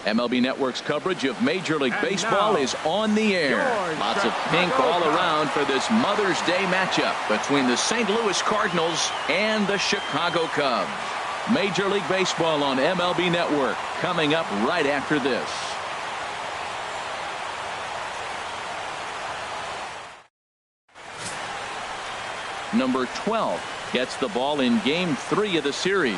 MLB Network's coverage of Major League Baseball is on the air. Lots of pink all around for this Mother's Day matchup between the St. Louis Cardinals and the Chicago Cubs. Major League Baseball on MLB Network coming up right after this. Number 12 gets the ball in Game 3 of the series.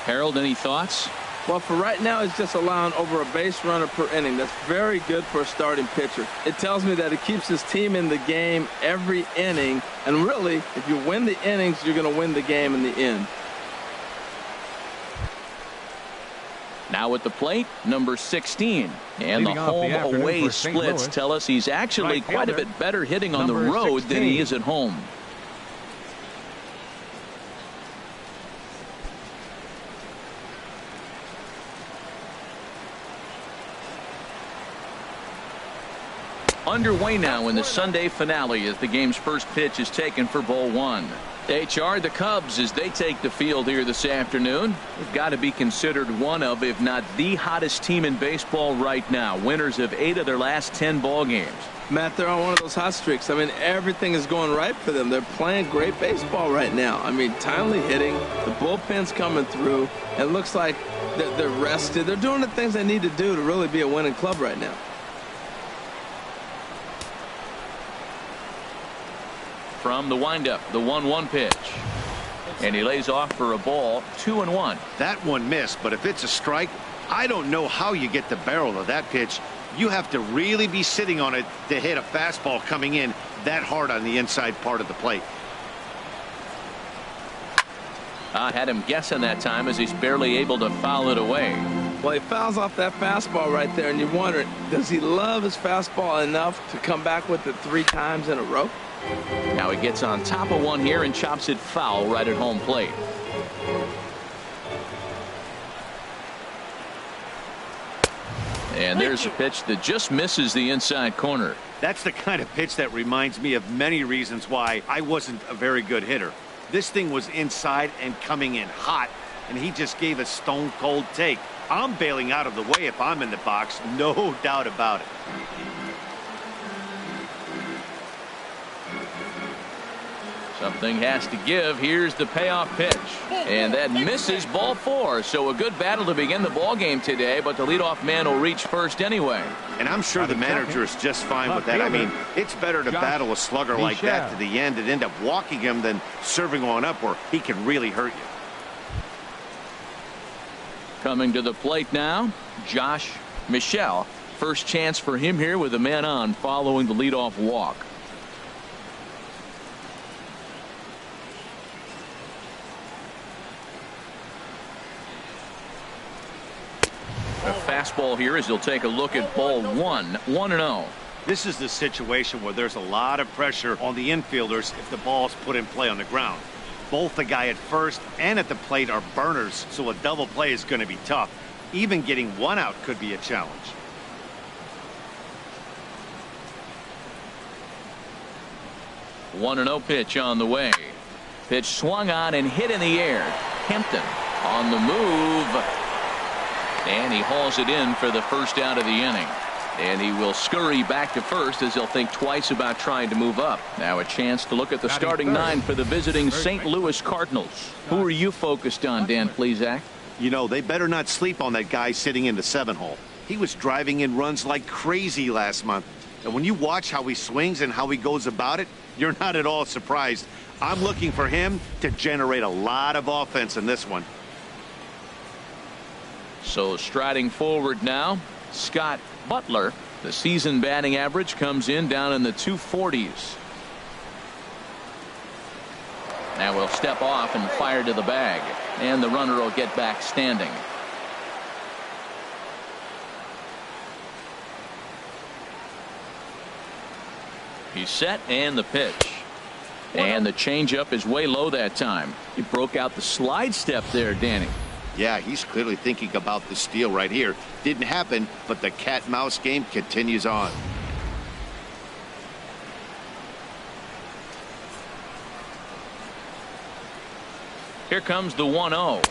Harold, any thoughts? Well, for right now, it's just allowing over a base runner per inning. That's very good for a starting pitcher. It tells me that it keeps his team in the game every inning. And really, if you win the innings, you're going to win the game in the end. Now at the plate, number 16. And the home-away splits tell us he's actually quite a bit better hitting on the road than he is at home. Underway now in the Sunday finale as the game's first pitch is taken for ball one. HR, the Cubs, as they take the field here this afternoon, they've got to be considered one of, if not the hottest team in baseball right now. Winners of 8 of their last 10 ball games. Matt, they're on one of those hot streaks. I mean, everything is going right for them. They're playing great baseball right now. I mean, timely hitting, the bullpen's coming through. It looks like they're rested. They're doing the things they need to do to really be a winning club right now. From the windup, the 1-1 pitch. And he lays off for a ball, 2-1. That one missed, but if it's a strike, I don't know how you get the barrel of that pitch. You have to really be sitting on it to hit a fastball coming in that hard on the inside part of the plate. I had him guessing that time as he's barely able to foul it away. Well, he fouls off that fastball right there, and you wonder, does he love his fastball enough to come back with it 3 times in a row? Now he gets on top of one here and chops it foul right at home plate. And there's a pitch that just misses the inside corner. That's the kind of pitch that reminds me of many reasons why I wasn't a very good hitter. This thing was inside and coming in hot, and he just gave a stone cold take. I'm bailing out of the way if I'm in the box, no doubt about it. Something has to give. Here's the payoff pitch. And that misses, ball 4. So a good battle to begin the ball game today, but the leadoff man will reach first anyway. And I'm sure the manager is just fine with that. I mean, it's better to battle a slugger like that to the end and end up walking him than serving on up where he can really hurt you. Coming to the plate now, Josh Michelle. First chance for him here with a man on following the leadoff walk. A fastball here as he'll take a look at ball 1, 1-0. This is the situation where there's a lot of pressure on the infielders if the ball's put in play on the ground. Both the guy at first and at the plate are burners, so a double play is going to be tough. Even getting one out could be a challenge. One 1-0 pitch on the way. Pitch swung on and hit in the air. Hampton on the move. And he hauls it in for the first out of the inning. And he will scurry back to first as he'll think twice about trying to move up. Now a chance to look at the starting 9 for the visiting St. Louis Cardinals. Who are you focused on, Dan Plesac? You know, they better not sleep on that guy sitting in the 7 hole. He was driving in runs like crazy last month. And when you watch how he swings and how he goes about it, you're not at all surprised. I'm looking for him to generate a lot of offense in this one. So striding forward now, Scott Butler. The season batting average comes in down in the 240s. Now we'll step off and fire to the bag. And the runner will get back standing. He's set and the pitch. And the changeup is way low that time. He broke out the slide step there, Danny. Yeah, he's clearly thinking about the steal right here. Didn't happen, but the cat-mouse game continues on. Here comes the 1-0.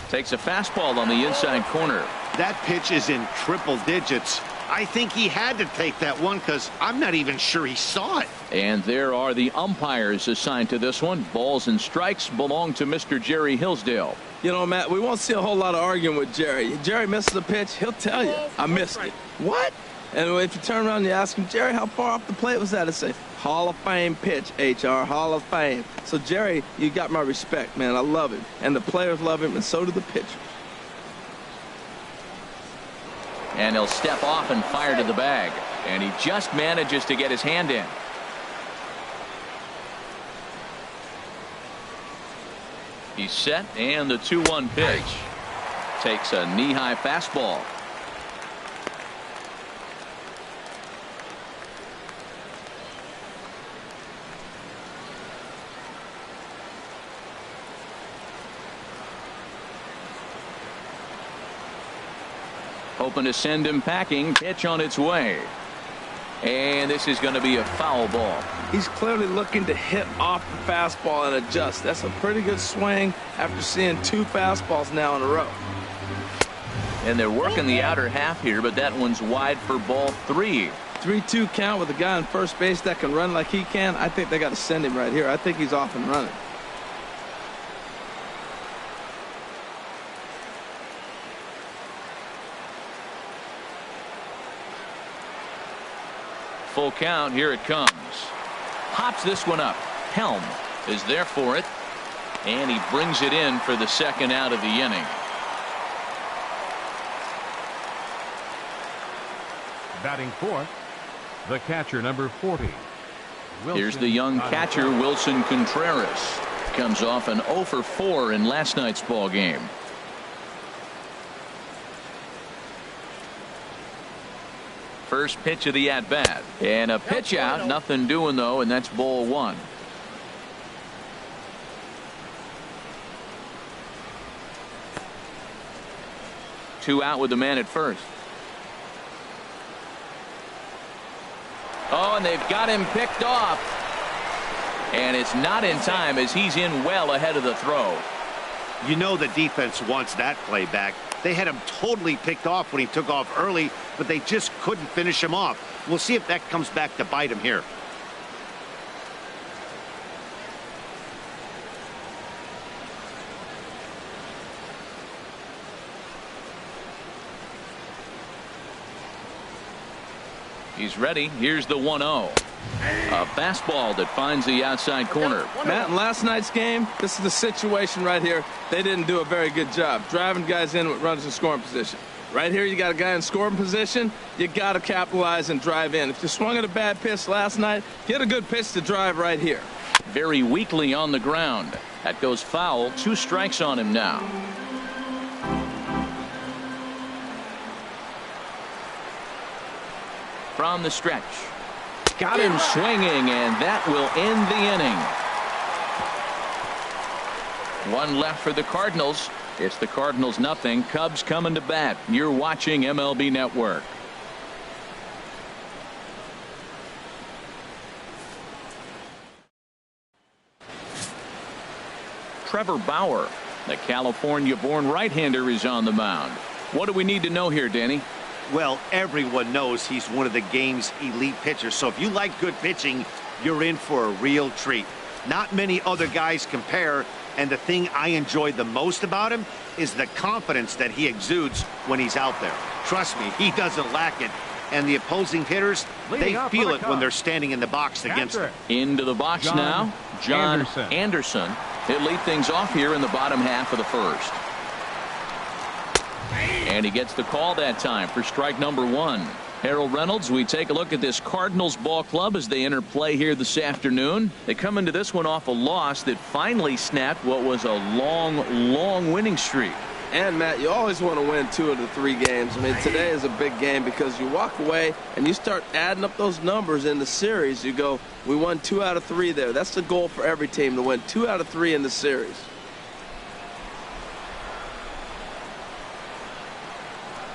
Takes a fastball on the inside corner. That pitch is in triple digits. I think he had to take that one because I'm not even sure he saw it. And there are the umpires assigned to this one. Balls and strikes belong to Mr. Jerry Hillsdale. You know, Matt, we won't see a whole lot of arguing with Jerry. Jerry misses a pitch, he'll tell you, I missed it. What? And if you turn around and you ask him, Jerry, how far off the plate was that? He'll say, Hall of Fame pitch, HR, Hall of Fame. So, Jerry, you got my respect, man. I love him. And the players love him, and so do the pitchers. And he'll step off and fire to the bag. And he just manages to get his hand in. He's set, and the 2-1 pitch. Takes a knee-high fastball. Hoping to send him packing. Pitch on its way. And this is going to be a foul ball. He's clearly looking to hit off the fastball and adjust. That's a pretty good swing after seeing 2 fastballs now in a row. And they're working the outer half here, but that one's wide for ball 3. 3-2 count with a guy on first base that can run like he can. I think they got to send him right here. I think he's off and running. Full count. Here it comes. Hops this one up. Helm is there for it. And he brings it in for the second out of the inning. Batting fourth, the catcher, number 40. Here's the young catcher, Wilson Contreras. Comes off an 0 for 4 in last night's ball game. First pitch of the at-bat. And a pitch out. Nothing doing, though, and that's ball 1. Two out with the man at first. Oh, and they've got him picked off. And it's not in time as he's in well ahead of the throw. You know the defense wants that play back. They had him totally picked off when he took off early, but they just couldn't finish him off. We'll see if that comes back to bite him here. He's ready. Here's the 1-0. A fastball that finds the outside corner. Matt, in last night's game, this is the situation right here. They didn't do a very good job driving guys in with runners in scoring position. Right here, you got a guy in scoring position. You got to capitalize and drive in. If you swung at a bad pitch last night, get a good pitch to drive right here. Very weakly on the ground. That goes foul. 2 strikes on him now. From the stretch. Got him swinging, and that will end the inning. 1 left for the Cardinals. It's the Cardinals nothing. Cubs coming to bat. You're watching MLB Network. Trevor Bauer, the California-born right-hander, is on the mound. What do we need to know here, Danny? Well, everyone knows he's one of the game's elite pitchers. So if you like good pitching, you're in for a real treat. Not many other guys compare. And the thing I enjoy the most about him is the confidence that he exudes when he's out there. Trust me, he doesn't lack it. And the opposing hitters, they feel it when they're standing in the box against him. Into the box now, John Anderson. He'll lead things off here in the bottom half of the first. And he gets the call that time for strike number 1. Harold Reynolds, we take a look at this Cardinals ball club as they enter play here this afternoon. They come into this one off a loss that finally snapped what was a long winning streak. And, Matt, you always want to win 2 of the 3 games. I mean, today is a big game because you walk away and you start adding up those numbers in the series. You go, we won 2 out of 3 there. That's the goal for every team, to win 2 out of 3 in the series.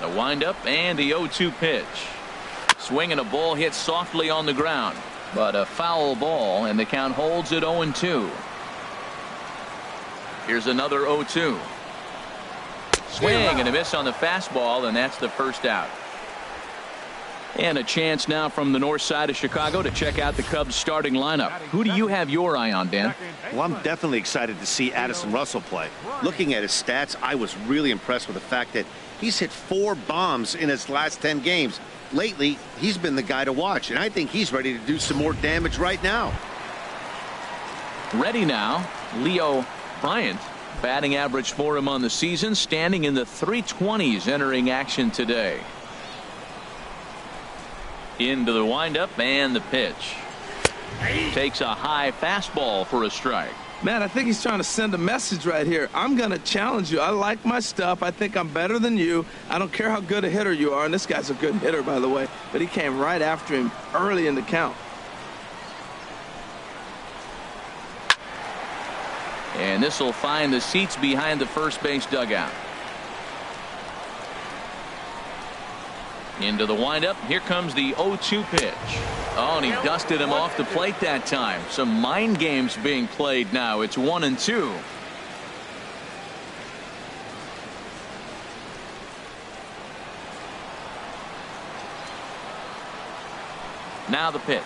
The windup and the 0-2 pitch. Swinging a ball hit softly on the ground, but a foul ball, and the count holds at 0-2. Here's another 0-2. Swing and a miss on the fastball, and that's the first out. And a chance now from the north side of Chicago to check out the Cubs starting lineup. Who do you have your eye on, Dan? Well, I'm definitely excited to see Addison Russell play. Looking at his stats, I was really impressed with the fact that he's hit 4 bombs in his last 10 games. Lately, he's been the guy to watch, and I think he's ready to do some more damage right now. Ready now, Leo Bryant. Batting average for him on the season, standing in the 320s entering action today. Into the windup and the pitch. Takes a high fastball for a strike. Man, I think he's trying to send a message right here. I'm going to challenge you. I like my stuff. I think I'm better than you. I don't care how good a hitter you are. And this guy's a good hitter, by the way. But he came right after him early in the count. And this will find the seats behind the first base dugout. Into the windup. Here comes the 0-2 pitch. Oh, and he dusted him off the plate that time. Some mind games being played now. It's 1-2. Now the pitch.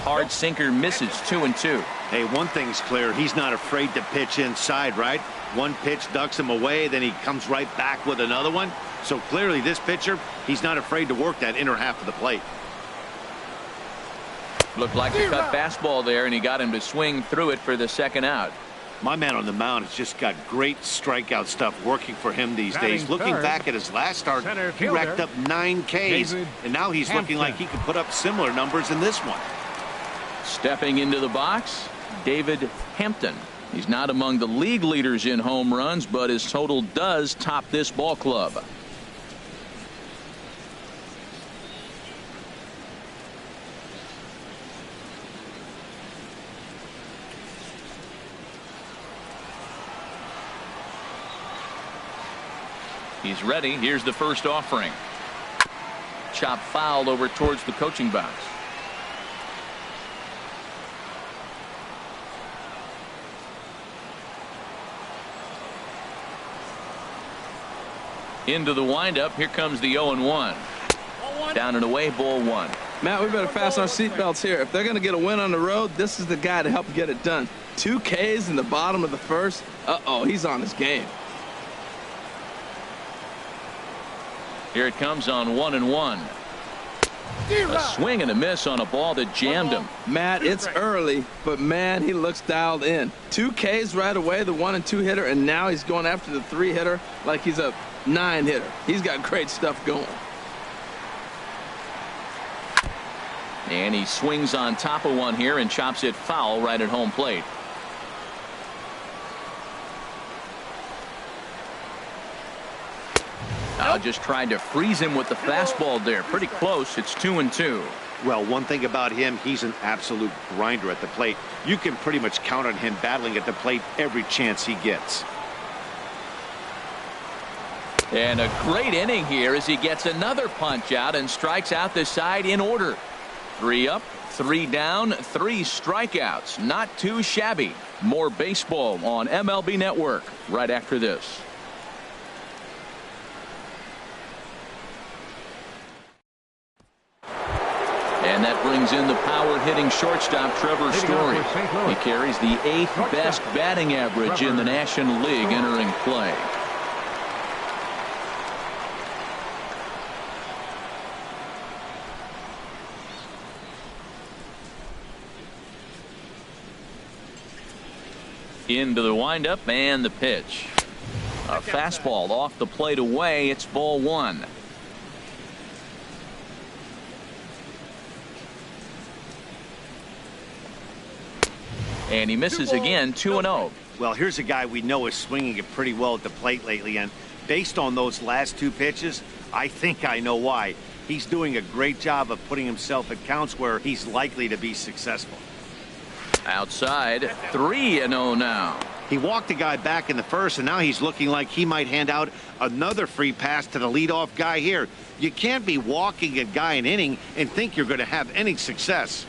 Hard sinker misses. 2-2. Hey, one thing's clear. He's not afraid to pitch inside, right? One pitch ducks him away, then he comes right back with another one. So clearly this pitcher, he's not afraid to work that inner half of the plate. Looked like a cut fastball there, and he got him to swing through it for the second out. My man on the mound has just got great strikeout stuff working for him these days. Looking back at his last start, he racked up 9 Ks, and now he's looking like he could put up similar numbers in this one. Stepping into the box, David Hampton. He's not among the league leaders in home runs, but his total does top this ball club. He's ready. Here's the first offering. Chop foul over towards the coaching box. Into the windup. Here comes the 0-1. Down and away, ball 1. Matt, we better fasten our seatbelts here. If they're going to get a win on the road, this is the guy to help get it done. 2 Ks in the bottom of the first. Uh-oh, he's on his game. Here it comes on 1-1. A swing and a miss on a ball that jammed him. Matt, it's early, but man, he looks dialed in. 2 Ks right away, the 1 and 2 hitter, and now he's going after the 3 hitter like he's a 9 hitter. He's got great stuff going. And he swings on top of one here and chops it foul right at home plate. Just tried to freeze him with the fastball there. Pretty close. It's 2-2. Well, one thing about him, he's an absolute grinder at the plate. You can pretty much count on him battling at the plate every chance he gets. And a great inning here as he gets another punch out and strikes out the side in order. 3 up, 3 down, 3 strikeouts. Not too shabby. More baseball on MLB Network right after this. And that brings in the power-hitting shortstop Trevor Story. He carries the 8th best batting average in the National League entering play. Into the windup and the pitch. A fastball off the plate away. It's ball 1. And he misses again. 2-0. Well, here's a guy we know is swinging it pretty well at the plate lately, and based on those last 2 pitches, I think I know why. He's doing a great job of putting himself at counts where he's likely to be successful. Outside, 3-0 now. He walked a guy back in the first, and now he's looking like he might hand out another free pass to the leadoff guy here. You can't be walking a guy an inning and think you're going to have any success.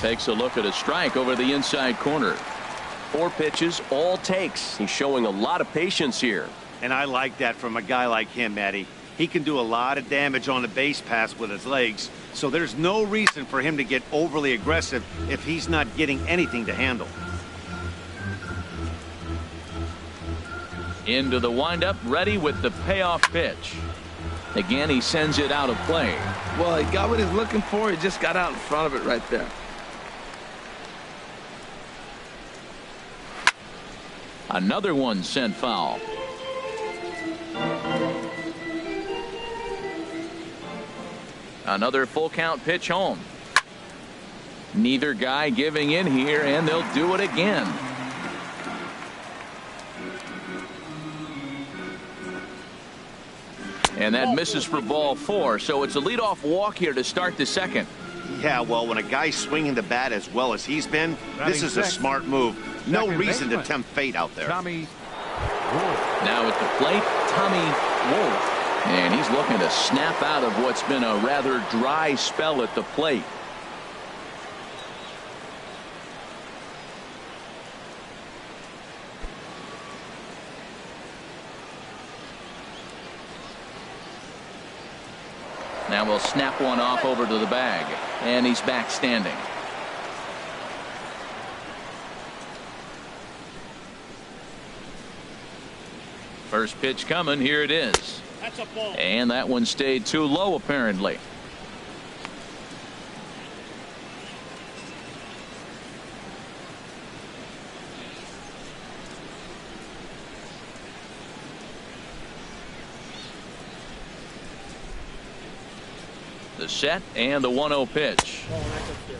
Takes a look at a strike over the inside corner. 4 pitches, all takes. He's showing a lot of patience here. And I like that from a guy like him, Matty. He can do a lot of damage on the base pass with his legs, so there's no reason for him to get overly aggressive if he's not getting anything to handle. Into the windup, ready with the payoff pitch. Again, he sends it out of play. Well, he got what he's looking for. He just got out in front of it right there. Another one sent foul. Another full count pitch home. Neither guy giving in here, and they'll do it again. And that misses for ball 4, so it's a leadoff walk here to start the second. Yeah, well, when a guy's swinging the bat as well as he's been, this is a smart move. No reason to tempt fate out there. Tommy. Now at the plate, Tommy Wolf. And he's looking to snap out of what's been a rather dry spell at the plate. Now we'll snap one off over to the bag, and he's back standing. First pitch coming. Here it is. That's a ball. And that one stayed too low, apparently. The set and the 1-0 pitch.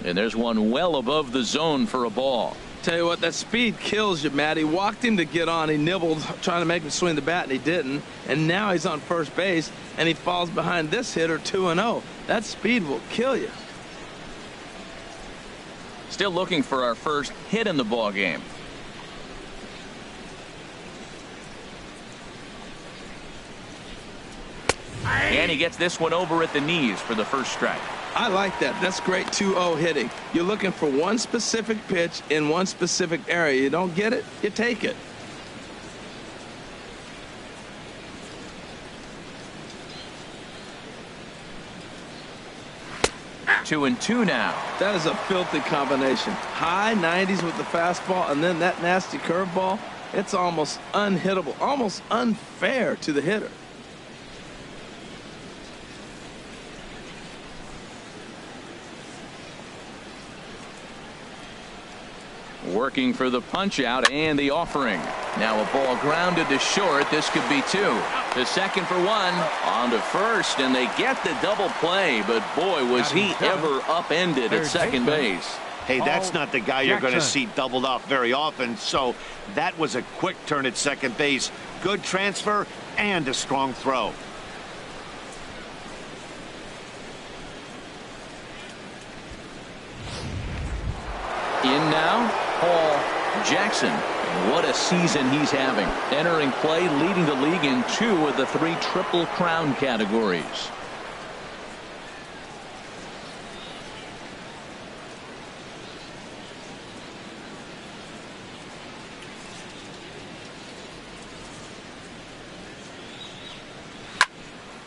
And there's one well above the zone for a ball. Tell you what, that speed kills you, Matt. He walked him to get on. He nibbled, trying to make him swing the bat, and he didn't. And now he's on first base, and he falls behind this hitter 2-0. That speed will kill you. Still looking for our first hit in the ball game. And he gets this one over at the knees for the first strike. I like that. That's great 2-0 hitting. You're looking for one specific pitch in one specific area. You don't get it, you take it. Two and two now. That is a filthy combination. High 90s with the fastball, and then that nasty curveball. It's almost unhittable, almost unfair to the hitter. Working for the punch out and the offering. Now a ball grounded to short. This could be 2. The second for 1. On to first, and they get the double play. But boy, was he ever upended at second base. Hey, that's not the guy you're going to see doubled off very often. So that was a quick turn at second base. Good transfer and a strong throw. In now, Paul Jackson. What a season he's having. Entering play, leading the league in 2 of the 3 Triple Crown categories.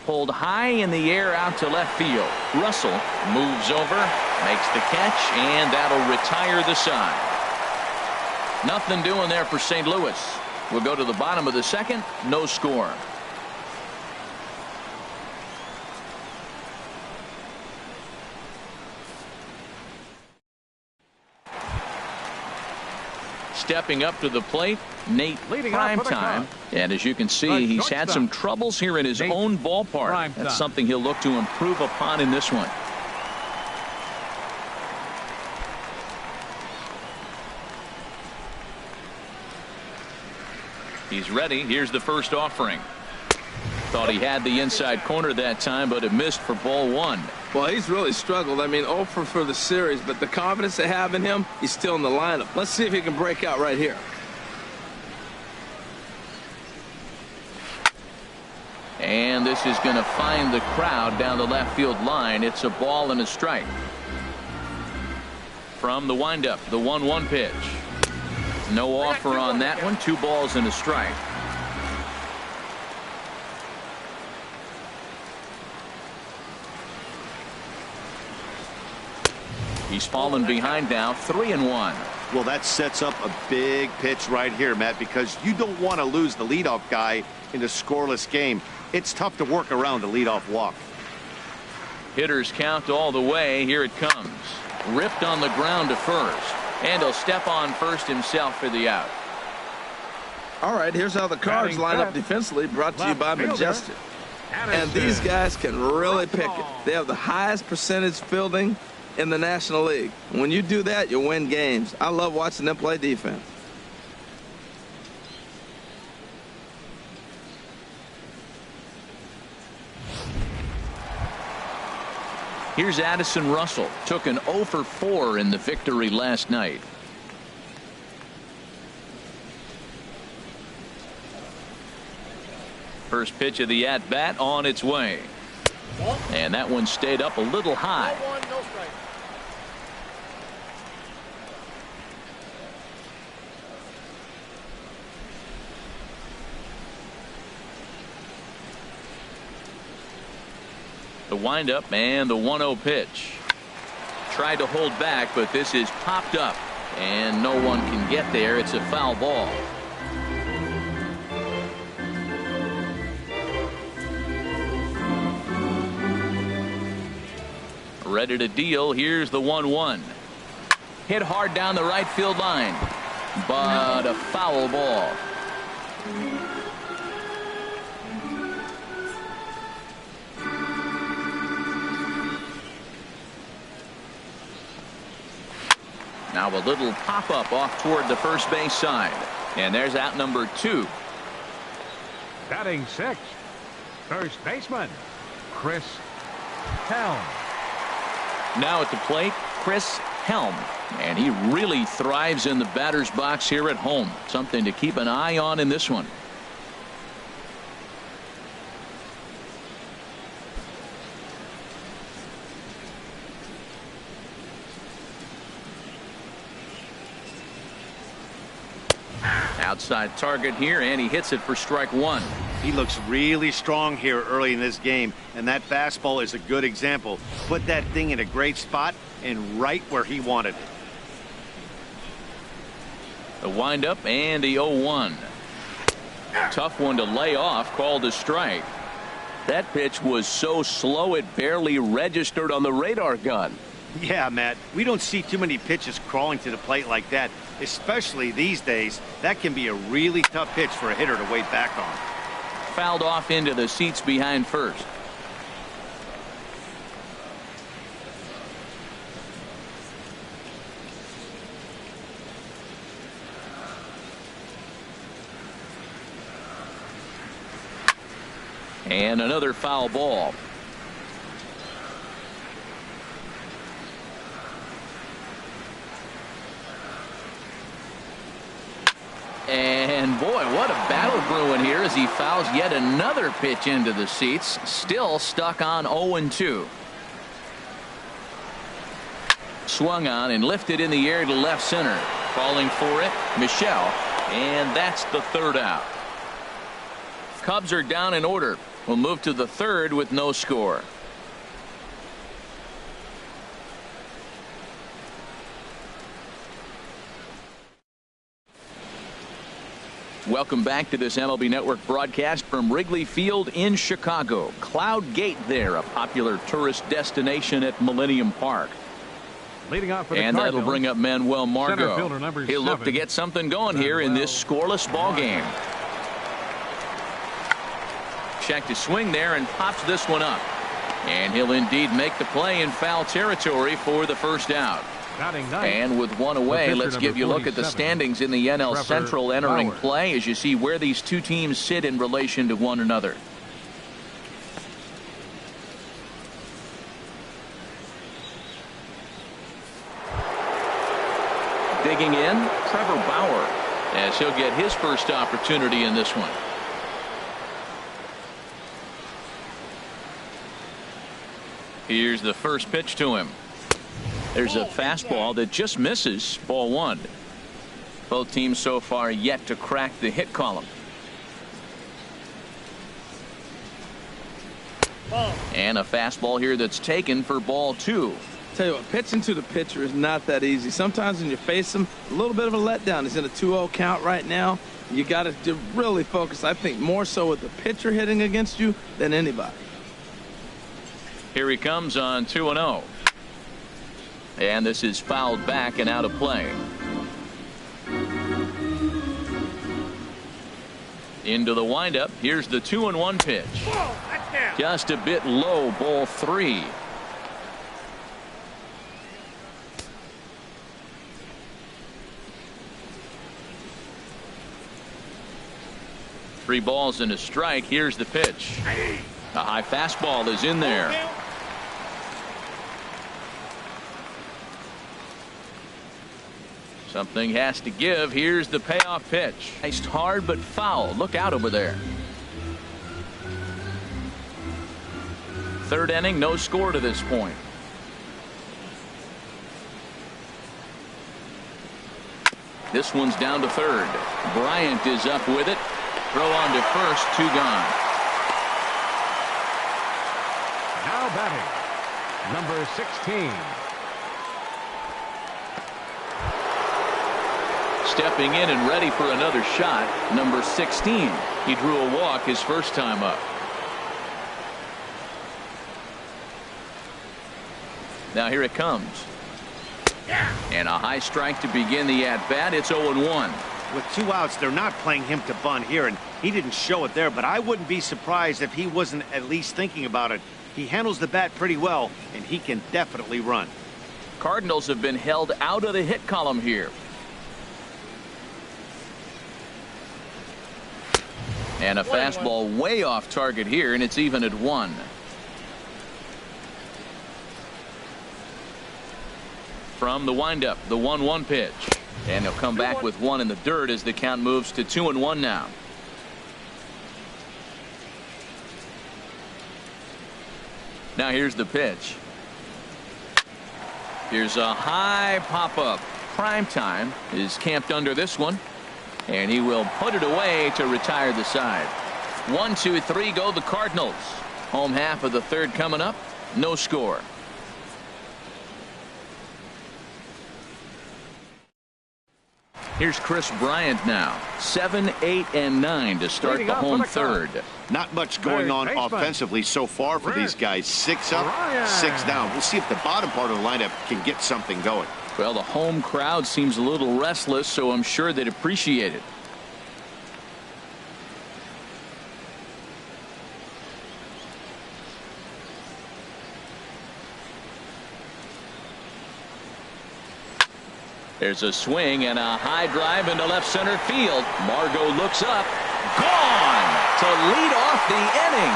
Pulled high in the air out to left field. Russell moves over, makes the catch, and that'll retire the side. Nothing doing there for St. Louis. We'll go to the bottom of the second. No score. Stepping up to the plate, Nate Primetime. And as you can see, he's had some troubles here in his own ballpark. That's something he'll look to improve upon in this one. He's ready. Here's the first offering. Thought he had the inside corner that time, but it missed for ball 1. Well, he's really struggled. I mean, 0 for the series, but the confidence they have in him, he's still in the lineup. Let's see if he can break out right here. And this is going to find the crowd down the left field line. It's a ball and a strike. From the windup, the 1-1 pitch. No offer on that one. 2 balls and a strike. He's fallen behind now, 3-1. Well, that sets up a big pitch right here, Matt, because you don't want to lose the leadoff guy in a scoreless game. It's tough to work around a leadoff walk. Hitters count all the way. Here it comes. Ripped on the ground to first. And he'll step on first himself for the out. All right, here's how the Cards line up defensively, brought to you by Majestic. And these guys can really pick it. They have the highest percentage fielding in the National League. When you do that, you win games. I love watching them play defense. Here's Addison Russell. Took an 0 for 4 in the victory last night. First pitch of the at-bat on its way. And that one stayed up a little high. The windup and the 1-0 pitch. Tried to hold back, but this is popped up. And no one can get there. It's a foul ball. Ready to deal. Here's the 1-1. Hit hard down the right field line. But a foul ball. Now a little pop-up off toward the first base side. And there's out number 2. Batting 6th, first baseman, Chris Helm. Now at the plate, Chris Helm. And he really thrives in the batter's box here at home. Something to keep an eye on in this one. Outside target here, and he hits it for strike 1. He looks really strong here early in this game, and that fastball is a good example. Put that thing in a great spot and right where he wanted it. The windup and the 0-1. Tough one to lay off, called a strike. That pitch was so slow it barely registered on the radar gun. Yeah, Matt, we don't see too many pitches crawling to the plate like that, especially these days. That can be a really tough pitch for a hitter to wait back on. Fouled off into the seats behind first. And another foul ball. And boy, what a battle brewing here as he fouls yet another pitch into the seats. Still stuck on 0-2. Swung on and lifted in the air to left center. Falling for it, Michelle. And that's the 3rd out. Cubs are down in order. We'll move to the 3rd with no score. Welcome back to this MLB Network broadcast from Wrigley Field in Chicago. Cloud Gate there, a popular tourist destination at Millennium Park. Leading off for the and Cardinals, that'll bring up Manuel Margot. He'll look 7, to get something going here in this scoreless ball game. Checked his swing there and pops this one up. And he'll indeed make the play in foul territory for the first out. And with one away, let's give you a look at the standings in the NL Central entering play as you see where these two teams sit in relation to one another. Digging in, Trevor Bauer, as he'll get his first opportunity in this one. Here's the first pitch to him. There's a fastball that just misses, ball 1. Both teams so far yet to crack the hit column. And a fastball here that's taken for ball 2. Tell you what, pitching to the pitcher is not that easy. Sometimes when you face him, a little bit of a letdown. He's in a 2-0 count right now. You got to really focus, I think, more so with the pitcher hitting against you than anybody. Here he comes on 2-0. And this is fouled back and out of play. Into the windup. Here's the 2-1 pitch. Just a bit low, ball 3. Three balls and a strike. Here's the pitch. A high fastball is in there. Something has to give. Here's the payoff pitch. Iced hard but foul. Look out over there. Third inning, no score to this point. This one's down to third. Bryant is up with it. Throw on to first, 2 gone. Now batting, number 16. Stepping in and ready for another shot, number 16. He drew a walk his first time up. Now here it comes. And a high strike to begin the at-bat. It's 0-1. With 2 outs, they're not playing him to bunt here, and he didn't show it there, but I wouldn't be surprised if he wasn't at least thinking about it. He handles the bat pretty well, and he can definitely run. Cardinals have been held out of the hit column here. And a fastball way off target here, and it's even at 1. From the windup, the 1-1 pitch. And he'll come back with 1 in the dirt as the count moves to 2-1 now. Now here's the pitch. Here's a high pop-up. Prime time is camped under this one. And he will put it away to retire the side. 1, 2, 3 go the Cardinals. Home half of the third coming up. No score. Here's Chris Bryant now. 7, 8, and 9 to start the home third. Not much going on offensively so far for these guys. 6 up, 6 down. We'll see if the bottom part of the lineup can get something going. Well, the home crowd seems a little restless, so I'm sure they'd appreciate it. There's a swing and a high drive into left center field. Margot looks up. Gone to lead off the inning.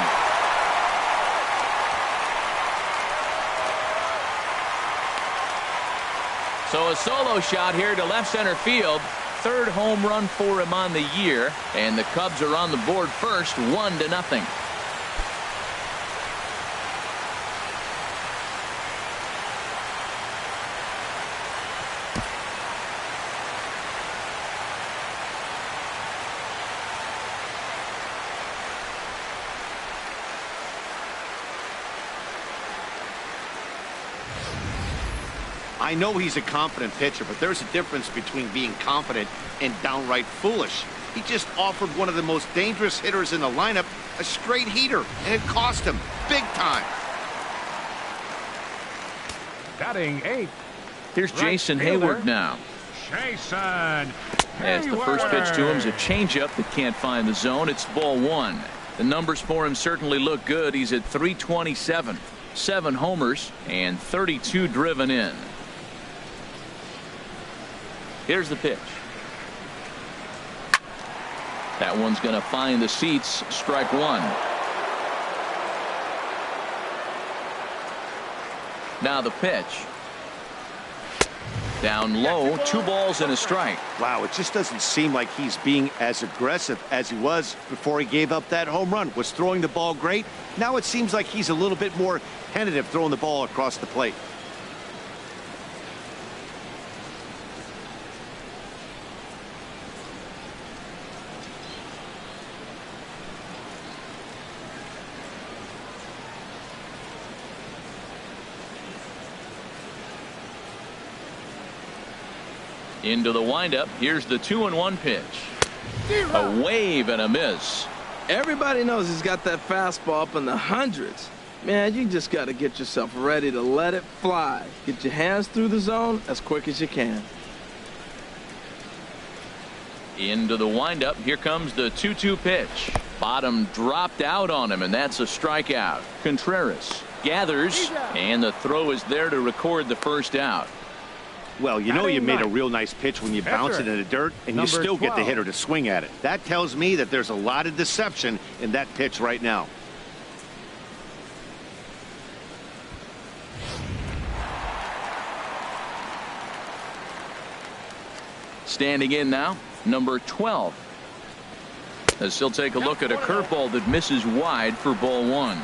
So a solo shot here to left center field. Third home run for him on the year. And the Cubs are on the board first, 1-0. I know he's a confident pitcher, but there's a difference between being confident and downright foolish. He just offered one of the most dangerous hitters in the lineup a straight heater, and it cost him big time. Batting 8. Here's Jason Hayward now. Jason As the first pitch to him is a changeup that can't find the zone. It's ball 1. The numbers for him certainly look good. He's at 327. 7 homers and 32 driven in. Here's the pitch. That one's going to find the seats. Strike 1. Now the pitch. Down low, 2 balls and a strike. Wow, it just doesn't seem like he's being as aggressive as he was before he gave up that home run. Was throwing the ball great. Now it seems like he's a little bit more tentative throwing the ball across the plate. Into the windup. Here's the 2-1 pitch. A wave and a miss. Everybody knows he's got that fastball up in the hundreds. Man, you just got to get yourself ready to let it fly. Get your hands through the zone as quick as you can. Into the windup. Here comes the 2-2 pitch. Bottom dropped out on him, and that's a strikeout. Contreras gathers, and the throw is there to record the first out. Well, you know you made a real nice pitch when you bounce it in the dirt and you still get the hitter to swing at it. That tells me that there's a lot of deception in that pitch right now. Standing in now, number 12. As he'll take a look at a curveball that misses wide for ball one.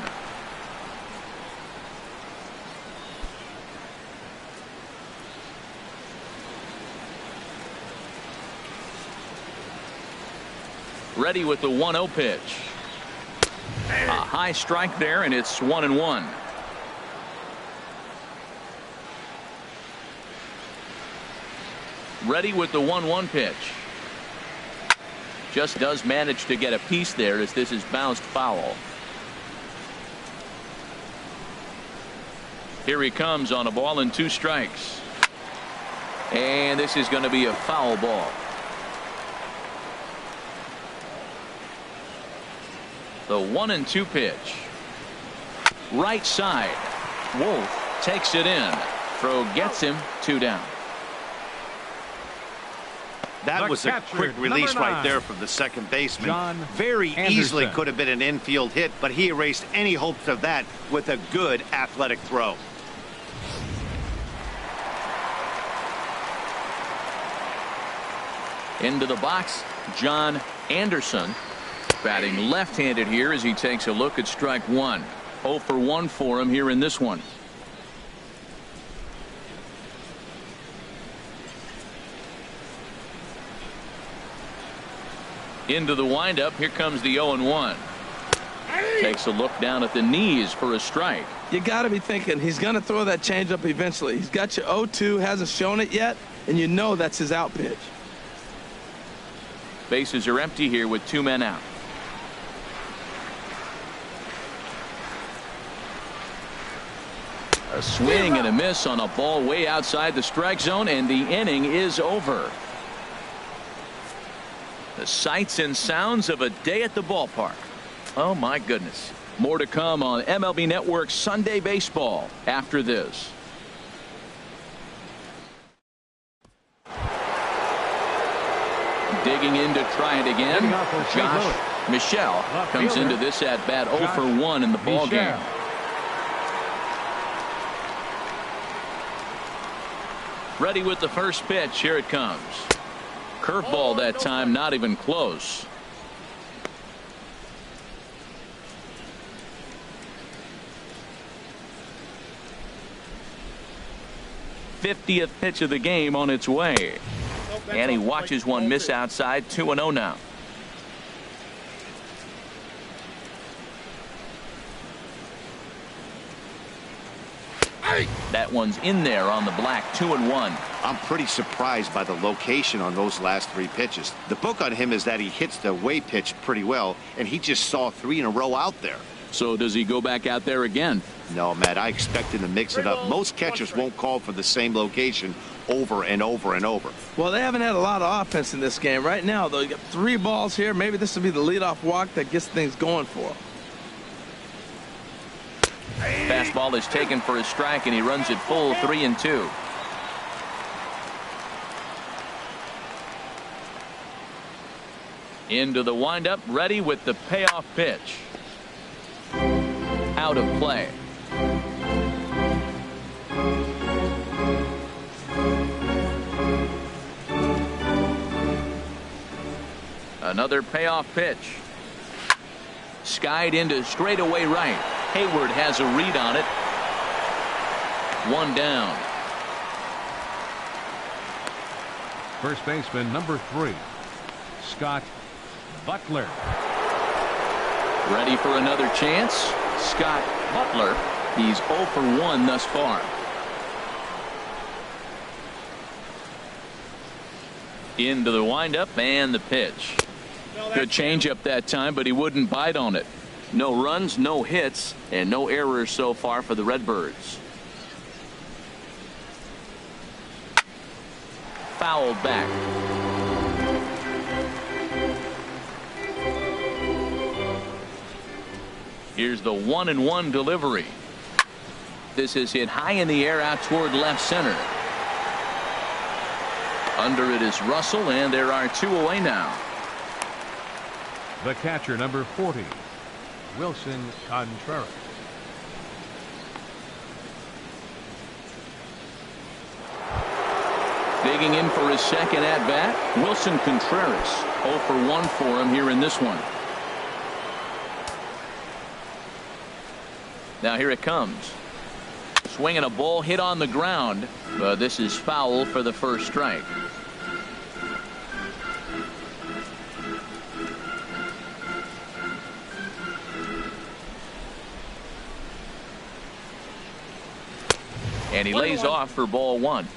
Ready with the 1-0 pitch. A high strike there, and it's 1-1. Ready with the 1-1 pitch. Just does manage to get a piece there as this is bounced foul. Here he comes on a ball and 2 strikes. And this is going to be a foul ball. The 1-2 pitch. Right side. Wolf takes it in. Throw gets him 2 down. That was a quick release right there from the second baseman. Very easily could have been an infield hit, but he erased any hopes of that with a good athletic throw. Into the box, John Anderson. Batting left-handed here as he takes a look at strike one. 0 for 1 for him here in this one. Into the windup. Here comes the 0-1. Takes a look down at the knees for a strike. You got to be thinking he's going to throw that changeup eventually. He's got your 0-2, hasn't shown it yet, and you know that's his out pitch. Bases are empty here with 2 men out. A swing and a miss on a ball way outside the strike zone, and the inning is over. The sights and sounds of a day at the ballpark. Oh my goodness. More to come on MLB Network Sunday Baseball after this. Digging in to try it again. Josh Michelle comes into this at bat 0 for 1 in the ball game. Ready with the first pitch. Here it comes. Curveball that time, not even close. '50th pitch of the game on its way. And he watches one miss outside. 2-0 now. That one's in there on the black. 2-1. I'm pretty surprised by the location on those last 3 pitches. The book on him is that he hits the away pitch pretty well, and he just saw 3 in a row out there. So does he go back out there again? No, Matt, I expect him to mix it up. Most catchers won't call for the same location over and over and over. Well, they haven't had a lot of offense in this game. Right now, though, you got 3 balls here. Maybe this will be the leadoff walk that gets things going for him. Fastball is taken for a strike, and he runs it full 3-2. Into the windup, ready with the payoff pitch. Out of play. Another payoff pitch. Skied into straightaway right. Hayward has a read on it. 1 down. First baseman number 3, Scott Butler. Ready for another chance. Scott Butler. He's 0 for 1 thus far. Into the windup and the pitch. Good changeup that time, but he wouldn't bite on it. No runs, no hits, and no errors so far for the Redbirds. Fouled back. Here's the 1-1 delivery. This is hit high in the air out toward left center. Under it is Russell, and there are 2 away now. The catcher, number 40, Wilson Contreras. Digging in for his second at bat, Wilson Contreras. 0 for 1 for him here in this one. Now here it comes. Swinging a ball hit on the ground, but this is foul for the first strike. And he lays off for ball 1.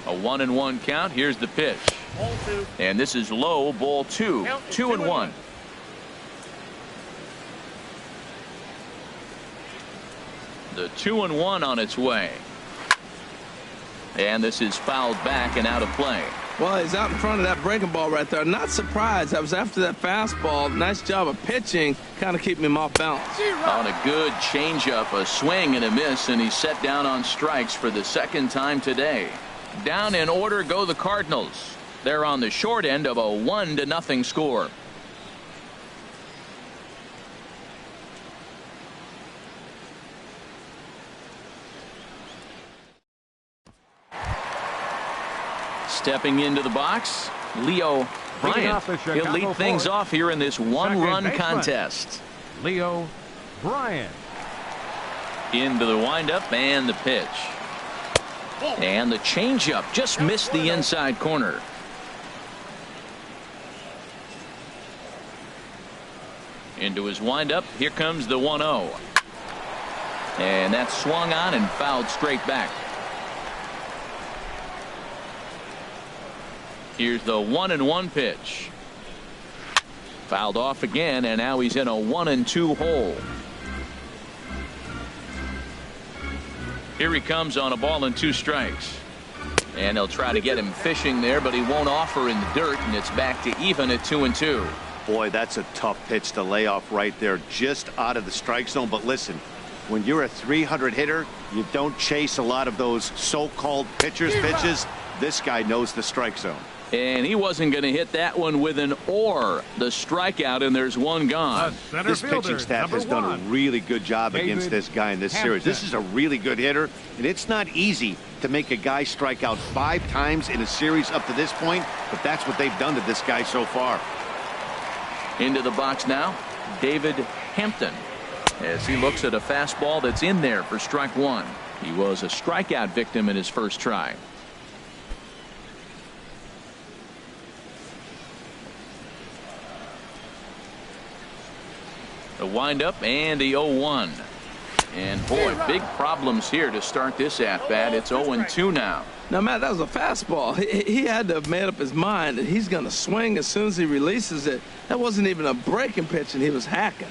A 1-1 count. Here's the pitch. And this is low, ball 2. 2-1. The 2-1 on its way. And this is fouled back and out of play. Well, he's out in front of that breaking ball right there. Not surprised. That was after that fastball. Nice job of pitching. Kind of keeping him off balance. On a good changeup, a swing and a miss, and he's set down on strikes for the second time today. Down in order go the Cardinals. They're on the short end of a 1-0 score. Stepping into the box, Leo Bryant. He'll lead things off here in this 1-run contest. Leo Bryant. Into the windup and the pitch. And the changeup just missed the inside corner. Into his windup. Here comes the 1-0. And that's swung on and fouled straight back. Here's the 1-1 pitch. Fouled off again, and now he's in a 1-2 hole. Here he comes on a ball and 2 strikes. And they'll try to get him fishing there, but he won't offer in the dirt, and it's back to even at 2-2. Boy, that's a tough pitch to lay off right there, just out of the strike zone. But listen, when you're a 300 hitter, you don't chase a lot of those so-called pitches. This guy knows the strike zone. And he wasn't going to hit that one with an or. The strikeout, and there's one gone. This pitching staff has done a really good job against this guy in this series. This is a really good hitter, and it's not easy to make a guy strike out 5 times in a series up to this point, but that's what they've done to this guy so far. Into the box now, David Hampton, as he looks at a fastball that's in there for strike 1. He was a strikeout victim in his first try. The windup and the 0-1. And boy, big problems here to start this at bat. It's 0-2 now. Now, Matt, that was a fastball. He had to have made up his mind that he's going to swing as soon as he releases it. That wasn't even a breaking pitch, and he was hacking.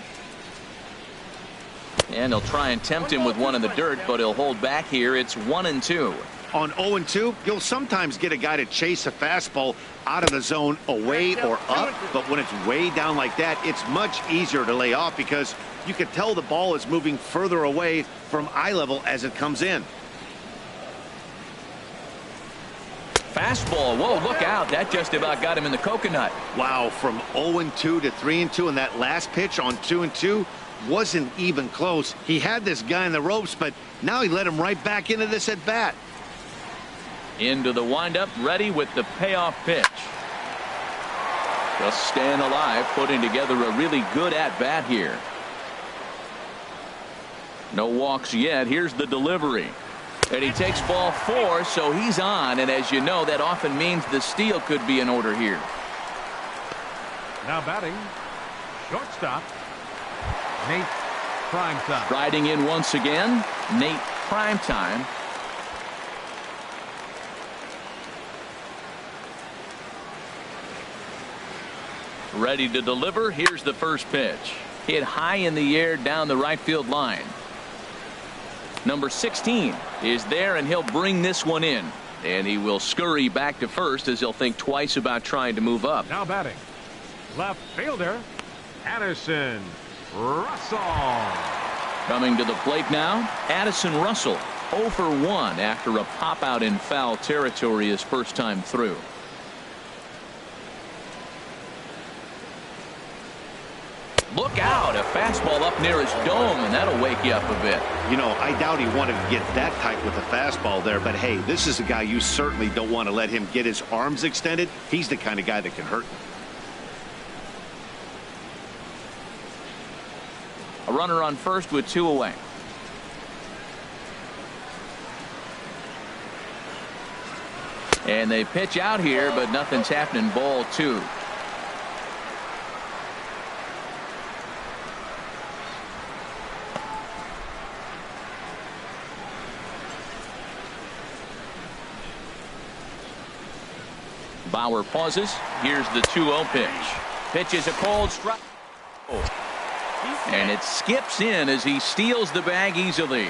And they'll try and tempt him with one in the dirt, but he'll hold back here. It's 1-2. On 0-2, you'll sometimes get a guy to chase a fastball out of the zone away or up, but when it's way down like that, it's much easier to lay off because you can tell the ball is moving further away from eye level as it comes in. Fastball. Whoa, look out. That just about got him in the coconut. Wow, from 0-2 to 3-2, and that last pitch on 2-2 wasn't even close. He had this guy in the ropes, but now he let him right back into this at bat. Into the windup, ready with the payoff pitch. Just staying alive, putting together a really good at bat here. No walks yet. Here's the delivery. And he takes ball 4, so he's on. And as you know, that often means the steal could be in order here. Now batting, shortstop, Nate Primestone. Riding in once again, Nate prime time. Ready to deliver. Here's the first pitch. Hit high in the air down the right field line. Number 16 is there, and he'll bring this one in. And he will scurry back to first as he'll think twice about trying to move up. Now batting, left fielder, Addison Russell. Coming to the plate now, Addison Russell, 0 for 1 after a pop out in foul territory his first time through. Look out, a fastball up near his dome, and that'll wake you up a bit. You know, I doubt he wanted to get that tight with a fastball there, but hey, this is a guy you certainly don't want to let him get his arms extended. He's the kind of guy that can hurt you. A runner on first with 2 away. And they pitch out here, but nothing's happening. Ball 2. Bauer pauses. Here's the 2-0 pitch. Pitch is a cold strike. And it skips in as he steals the bag easily.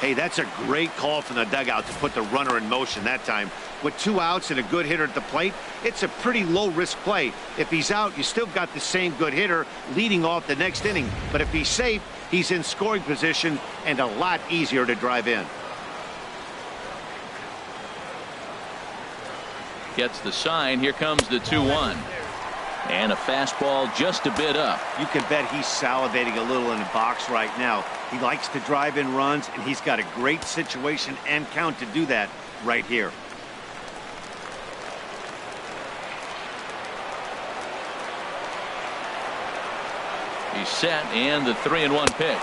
Hey, that's a great call from the dugout to put the runner in motion that time. With 2 outs and a good hitter at the plate, it's a pretty low-risk play. If he's out, you still got the same good hitter leading off the next inning. But if he's safe, he's in scoring position and a lot easier to drive in. Gets the sign. Here comes the 2-1. And a fastball just a bit up. You can bet he's salivating a little in the box right now. He likes to drive in runs, and he's got a great situation and count to do that right here. He's set, and the 3-1 pitch.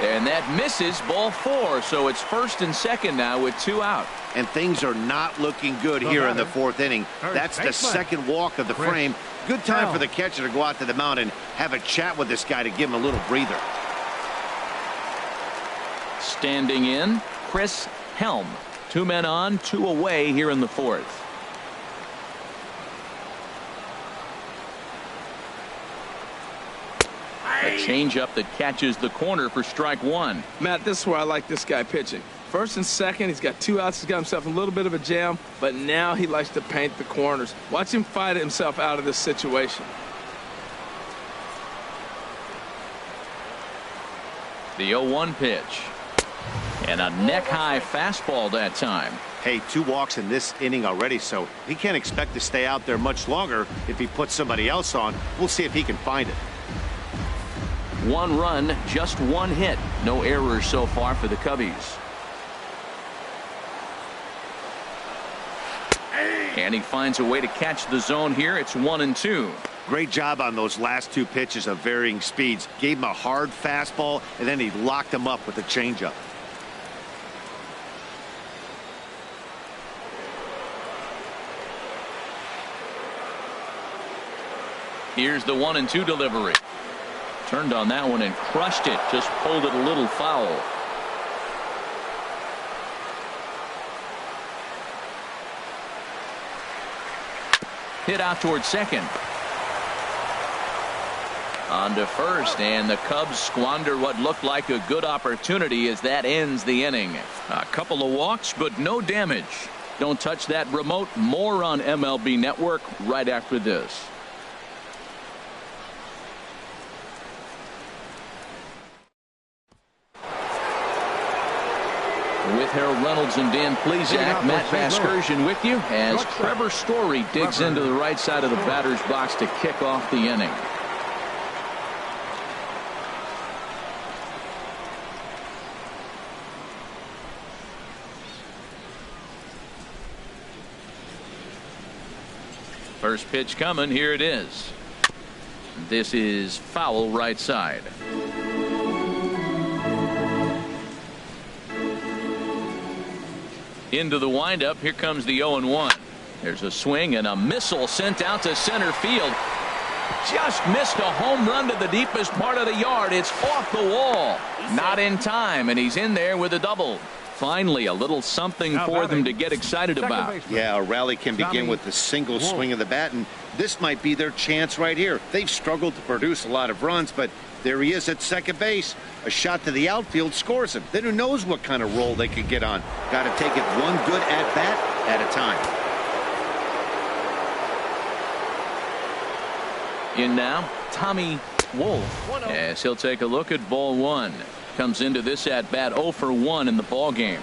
And that misses. Ball 4. So it's first and second now with 2 out. And things are not looking good here in the 4th inning. That's the second walk of the frame. Good time for the catcher to go out to the mound and have a chat with this guy to give him a little breather. Standing in, Chris Helm. 2 men on, 2 away here in the 4th. A changeup that catches the corner for strike 1. Matt, this is where I like this guy pitching. First and second, he's got 2 outs. He's got himself a little bit of a jam, but now he likes to paint the corners. Watch him fight himself out of this situation. The 0-1 pitch. And a neck-high fastball that time. Hey, 2 walks in this inning already, so he can't expect to stay out there much longer if he puts somebody else on. We'll see if he can find it. 1 run, just 1 hit. No errors so far for the Cubbies. And he finds a way to catch the zone here. It's 1-2. Great job on those last 2 pitches of varying speeds. Gave him a hard fastball, and then he locked him up with a changeup. Here's the 1-2 delivery. Turned on that one and crushed it. Just pulled it a little foul. Hit out towards second. On to first, and the Cubs squander what looked like a good opportunity as that ends the inning. A couple of walks, but no damage. Don't touch that remote. More on MLB Network right after this. With Harold Reynolds and Dan Plesac, Matt Vasgersian with you as Trevor Story digs into the right side of the batter's box to kick off the inning. First pitch coming. Here it is. This is foul right side. Into the windup. Here comes the 0-1. There's a swing and a missile sent out to center field. Just missed a home run to the deepest part of the yard. It's off the wall. Not in time, and he's in there with a double. Finally, a little something Now for them batting, to get excited second about. baseman. Yeah, a rally can begin Tommy with a single Wolf. swing of the bat, and this might be their chance right here. They've struggled to produce a lot of runs, but there he is at second base. A shot to the outfield scores him. Then who knows what kind of roll they could get on. Got to take it one good at-bat at a time. In now, Tommy Wolf, as he'll take a look at ball one. Comes into this at bat 0 for 1 in the ball game.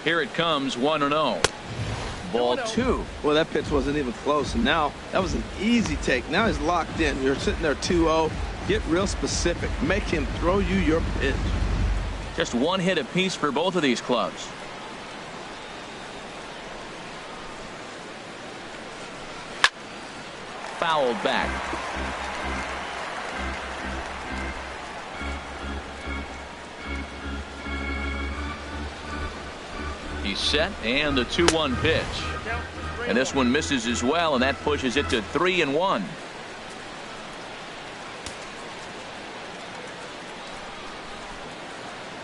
Here it comes, 1-0. Ball 2. Well, that pitch wasn't even close, and now that was an easy take. Now he's locked in. You're sitting there 2-0. Get real specific. Make him throw you your pitch. Just one hit apiece for both of these clubs. Fouled back. He's set, and the 2-1 pitch. And this one misses as well, and that pushes it to 3-1.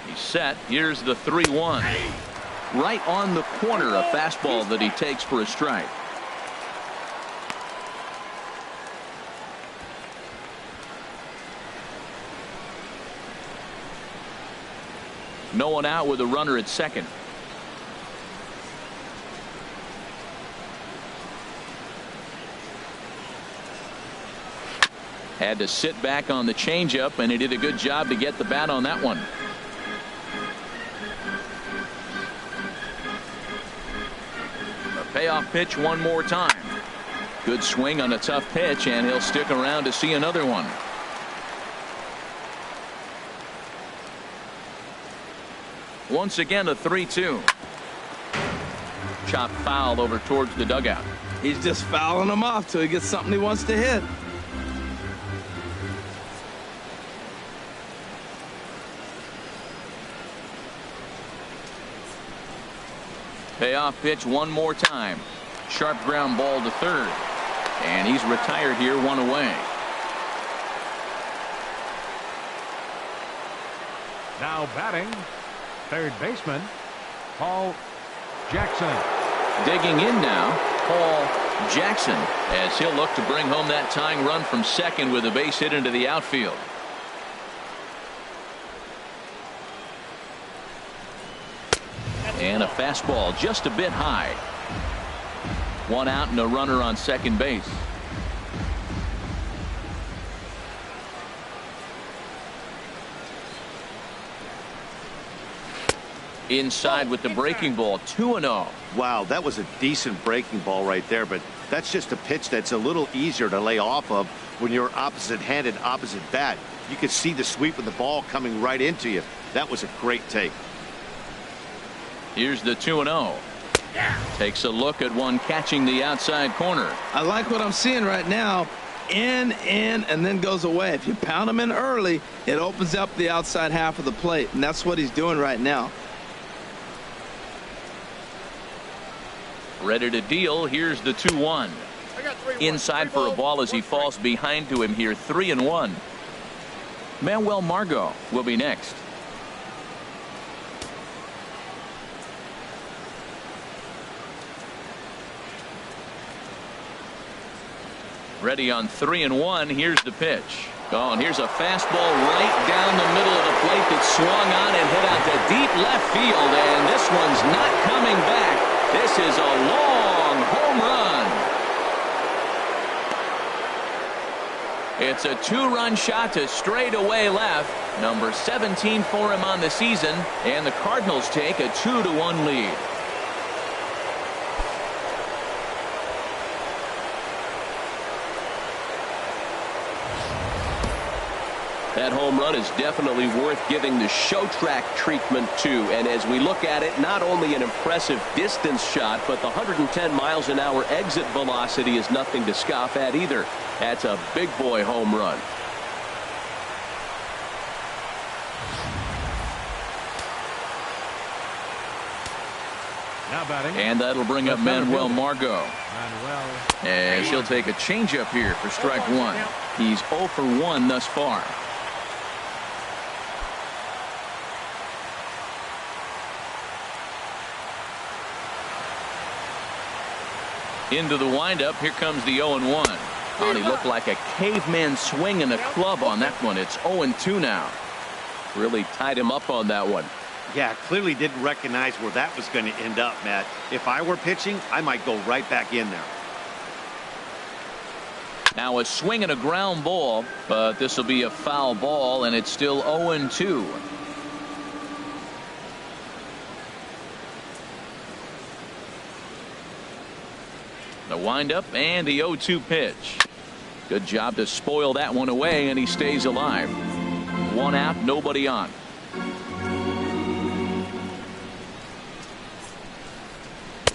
He's set. Here's the 3-1. Right on the corner, a fastball that he takes for a strike. No one out with a runner at second. Had to sit back on the changeup, and he did a good job to get the bat on that one. A payoff pitch one more time. Good swing on a tough pitch, and he'll stick around to see another one. Once again, a 3-2. Chop foul over towards the dugout. He's just fouling him off till he gets something he wants to hit. Payoff pitch one more time. Sharp ground ball to third. And he's retired here, one away. Now batting, third baseman, Paul Jackson. Digging in now, Paul Jackson, as he'll look to bring home that tying run from second with a base hit into the outfield. And a fastball just a bit high. One out and a runner on second base. Inside with the breaking ball, 2-0. Wow, that was a decent breaking ball right there, but that's just a pitch that's a little easier to lay off of when you're opposite-handed, opposite bat. You could see the sweep of the ball coming right into you. That was a great take. Here's the 2-0. Takes a look at one catching the outside corner. I like what I'm seeing right now. In, and then goes away. If you pound him in early, it opens up the outside half of the plate, and that's what he's doing right now. Ready to deal. Here's the 2-1. Inside for a ball as he falls behind to him here, 3-1. Manuel Margot will be next. Ready on 3-1. Here's the pitch. Oh, and here's a fastball right down the middle of the plate that swung on and hit out to deep left field, and this one's not coming back. This is a long home run. It's a two-run shot to straightaway left. Number 17 for him on the season, and the Cardinals take a 2-1 lead. That home run is definitely worth giving the show track treatment to. And as we look at it, not only an impressive distance shot, but the 110 miles an hour exit velocity is nothing to scoff at either. That's a big boy home run. Now batting. And that'll bring up Manuel Margot. Manuel. And she'll take a changeup here for strike one. He's 0 for 1 thus far. Into the windup. Here comes the 0-1. Oh, and he looked like a caveman swinging a club on that one. It's 0-2 now. Really tied him up on that one. Yeah, clearly didn't recognize where that was going to end up, Matt. If I were pitching, I might go right back in there. Now a swing and a ground ball, but this will be a foul ball, and it's still 0-2. The windup and the 0-2 pitch. Good job to spoil that one away, and he stays alive. One out, nobody on.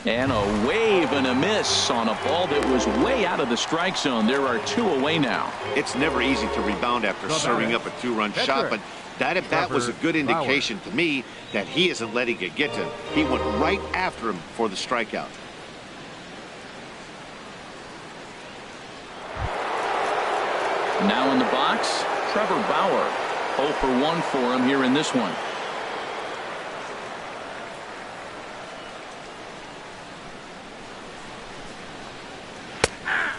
And a wave and a miss on a ball that was way out of the strike zone. There are 2 away now. It's never easy to rebound after serving up a 2-run shot, but that at bat was a good indication to me that he isn't letting it get to him. He went right after him for the strikeout. Now in the box, Trevor Bauer. 0 for 1 for him here in this one.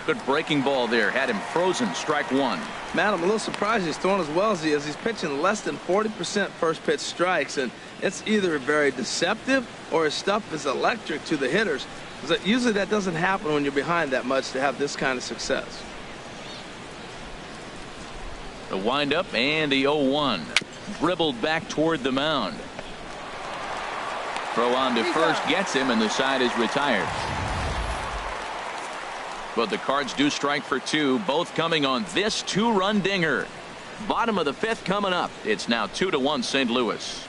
Good breaking ball there. Had him frozen. Strike one. Matt, I'm a little surprised he's throwing as well as he is. He's pitching less than 40% first pitch strikes, and it's either very deceptive or his stuff is electric to the hitters. Usually that doesn't happen when you're behind that much to have this kind of success. The windup and the 0-1. Dribbled back toward the mound. Throw on to first gets him, and the side is retired. But the Cards do strike for 2, both coming on this 2-run dinger. Bottom of the 5th coming up. It's now 2-1 St. Louis.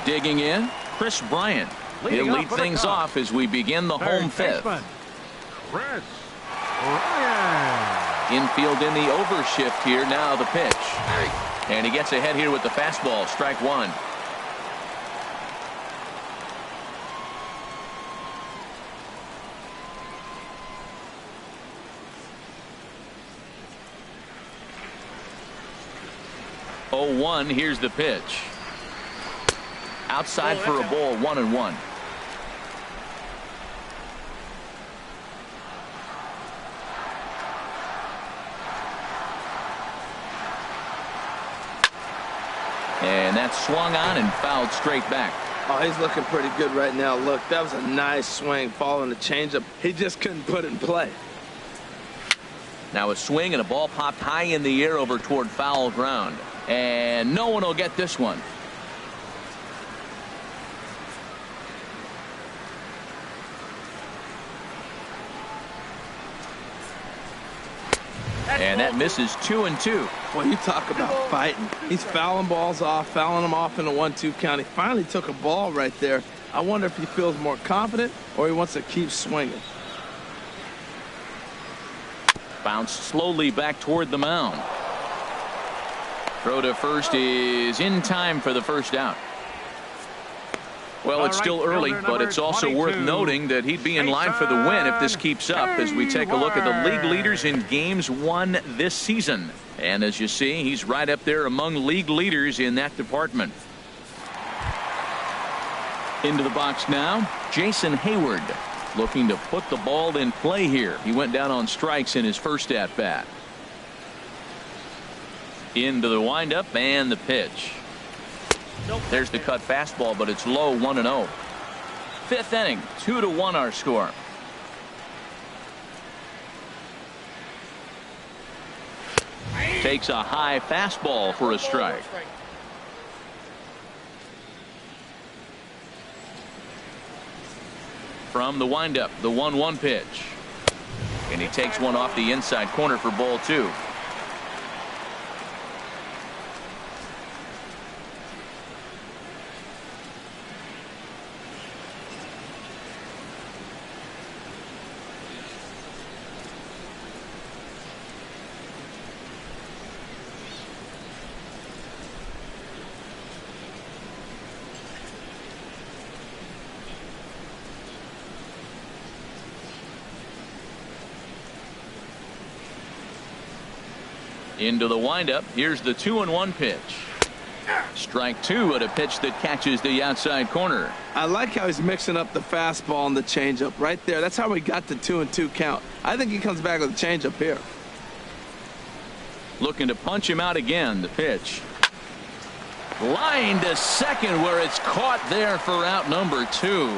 Digging in, Chris Bryant. He'll lead things off as we begin the home 5th. Chris Bryant. Infield in the overshift here. Now the pitch. And he gets ahead here with the fastball. Strike one. Oh, 1. Here's the pitch. Outside for a ball. 1-1. And that's swung on and fouled straight back. Oh, he's looking pretty good right now. Look, that was a nice swing following the changeup. He just couldn't put it in play. Now a swing and a ball popped high in the air over toward foul ground. And no one will get this one. And that misses 2-2. Well, you talk about fighting. He's fouling balls off, fouling them off in the 1-2 count. He finally took a ball right there. I wonder if he feels more confident or he wants to keep swinging. Bounced slowly back toward the mound. Throw to first is in time for the first out. Well, it's still early, but it's also worth noting that he'd be in line for the win if this keeps up as we take a look at the league leaders in games won this season. And as you see, he's right up there among league leaders in that department. Into the box now, Jason Hayward looking to put the ball in play here. He went down on strikes in his first at bat. Into the windup and the pitch. There's the cut fastball, but it's low. 1-0. 5th inning, 2-1 our score. Takes a high fastball for a strike. From the windup, the 1-1 pitch. And he takes one off the inside corner for ball 2. Into the windup. Here's the 2-1 pitch. Strike two at a pitch that catches the outside corner. I like how he's mixing up the fastball and the changeup right there. That's how we got the 2-2 count. I think he comes back with a changeup here. Looking to punch him out again. The pitch. Line to second, where it's caught there for out number 2.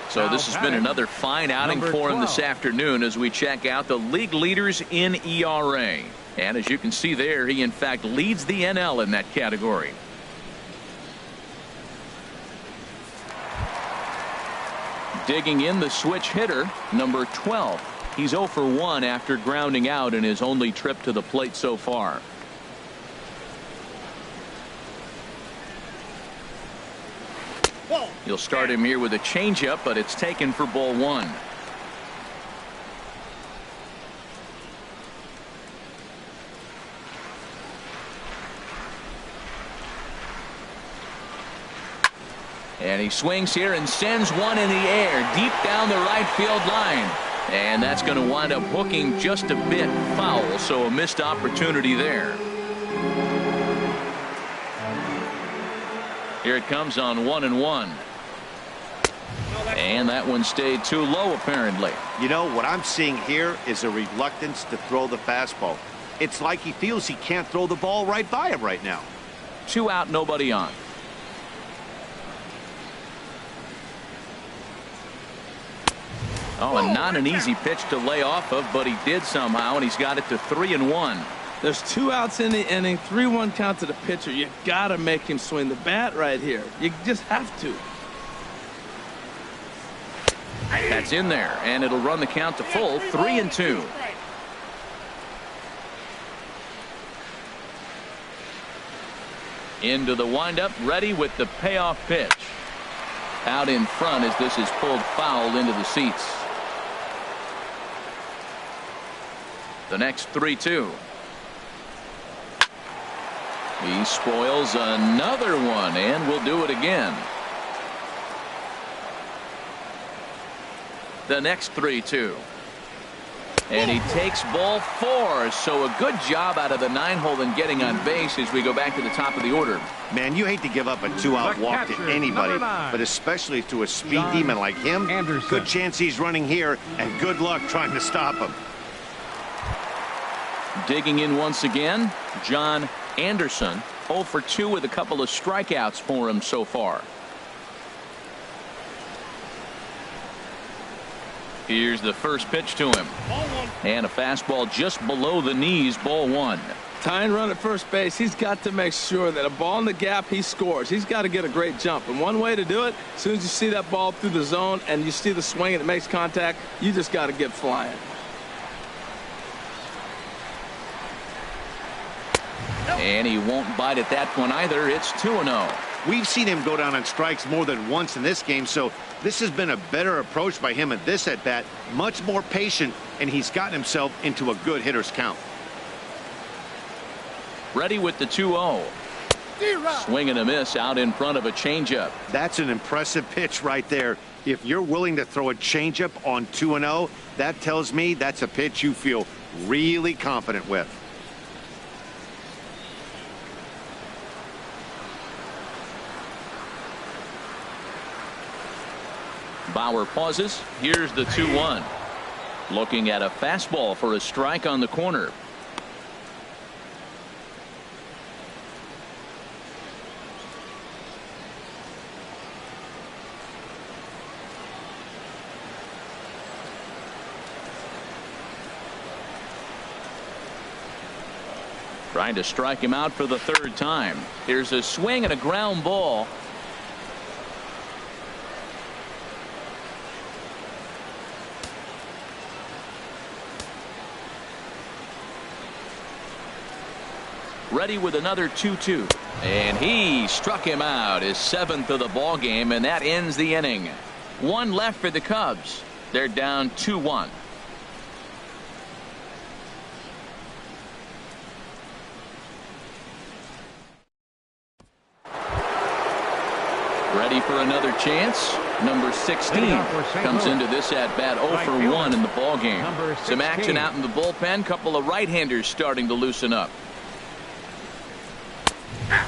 So this has been another fine outing for him this afternoon as we check out the league leaders in ERA. And as you can see there, he in fact leads the NL in that category. Digging in, the switch hitter, number 12. He's 0 for 1 after grounding out in his only trip to the plate so far. You'll start him here with a changeup, but it's taken for ball 1. And he swings here and sends one in the air deep down the right field line. And that's going to wind up hooking just a bit foul, so a missed opportunity there. Here it comes on 1-1. And that one stayed too low, apparently. You know, what I'm seeing here is a reluctance to throw the fastball. It's like he feels he can't throw the ball right by him right now. 2 out, nobody on. Oh, and not an easy pitch to lay off of, but he did somehow, and he's got it to 3-1. There's 2 outs in the inning, 3-1 count to the pitcher. You got to make him swing the bat right here. You just have to. That's in there, and it'll run the count to full, 3-2. Into the windup, ready with the payoff pitch. Out in front as this is pulled foul into the seats. The next 3-2. He spoils another one, and will do it again. The next 3-2. And he takes ball 4. So a good job out of the 9-hole in getting on base as we go back to the top of the order. Man, you hate to give up a 2-out walk to anybody, but especially to a speed demon like him. Good chance he's running here, and good luck trying to stop him. Digging in once again, John Anderson, 0 for 2 with a couple of strikeouts for him so far. Here's the first pitch to him. And a fastball just below the knees, ball 1. Tying run at first base, he's got to make sure that a ball in the gap, he scores. He's got to get a great jump. And one way to do it, as soon as you see that ball through the zone and you see the swing and it makes contact, you just got to get flying. And he won't bite at that one either. It's 2-0. We've seen him go down on strikes more than once in this game, so this has been a better approach by him at this at-bat. Much more patient, and he's gotten himself into a good hitter's count. Ready with the 2-0. Swing and a miss out in front of a changeup. That's an impressive pitch right there. If you're willing to throw a changeup on 2-0, that tells me that's a pitch you feel really confident with. Bauer pauses. Here's the 2-1. Looking at a fastball for a strike on the corner. Trying to strike him out for the 3rd time. Here's a swing and a ground ball. Ready with another 2-2. And he struck him out, his 7th of the ball game, and that ends the inning. 1 left for the Cubs. They're down 2-1. Ready for another chance. Number 16 comes into this at bat 0 for 1 in the ball game. Some action out in the bullpen. Couple of right-handers starting to loosen up.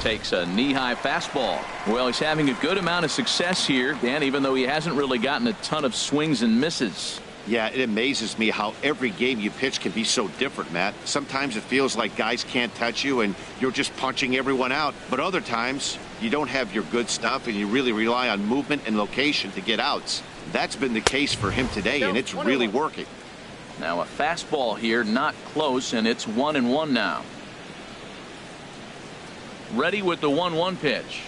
Takes a knee-high fastball. Well, he's having a good amount of success here, Dan, even though he hasn't really gotten a ton of swings and misses. Yeah, it amazes me how every game you pitch can be so different, Matt. Sometimes it feels like guys can't touch you and you're just punching everyone out. But other times, you don't have your good stuff and you really rely on movement and location to get outs. That's been the case for him today, and it's really working. Now a fastball here, not close, and it's 1-1 now. Ready with the 1-1 pitch.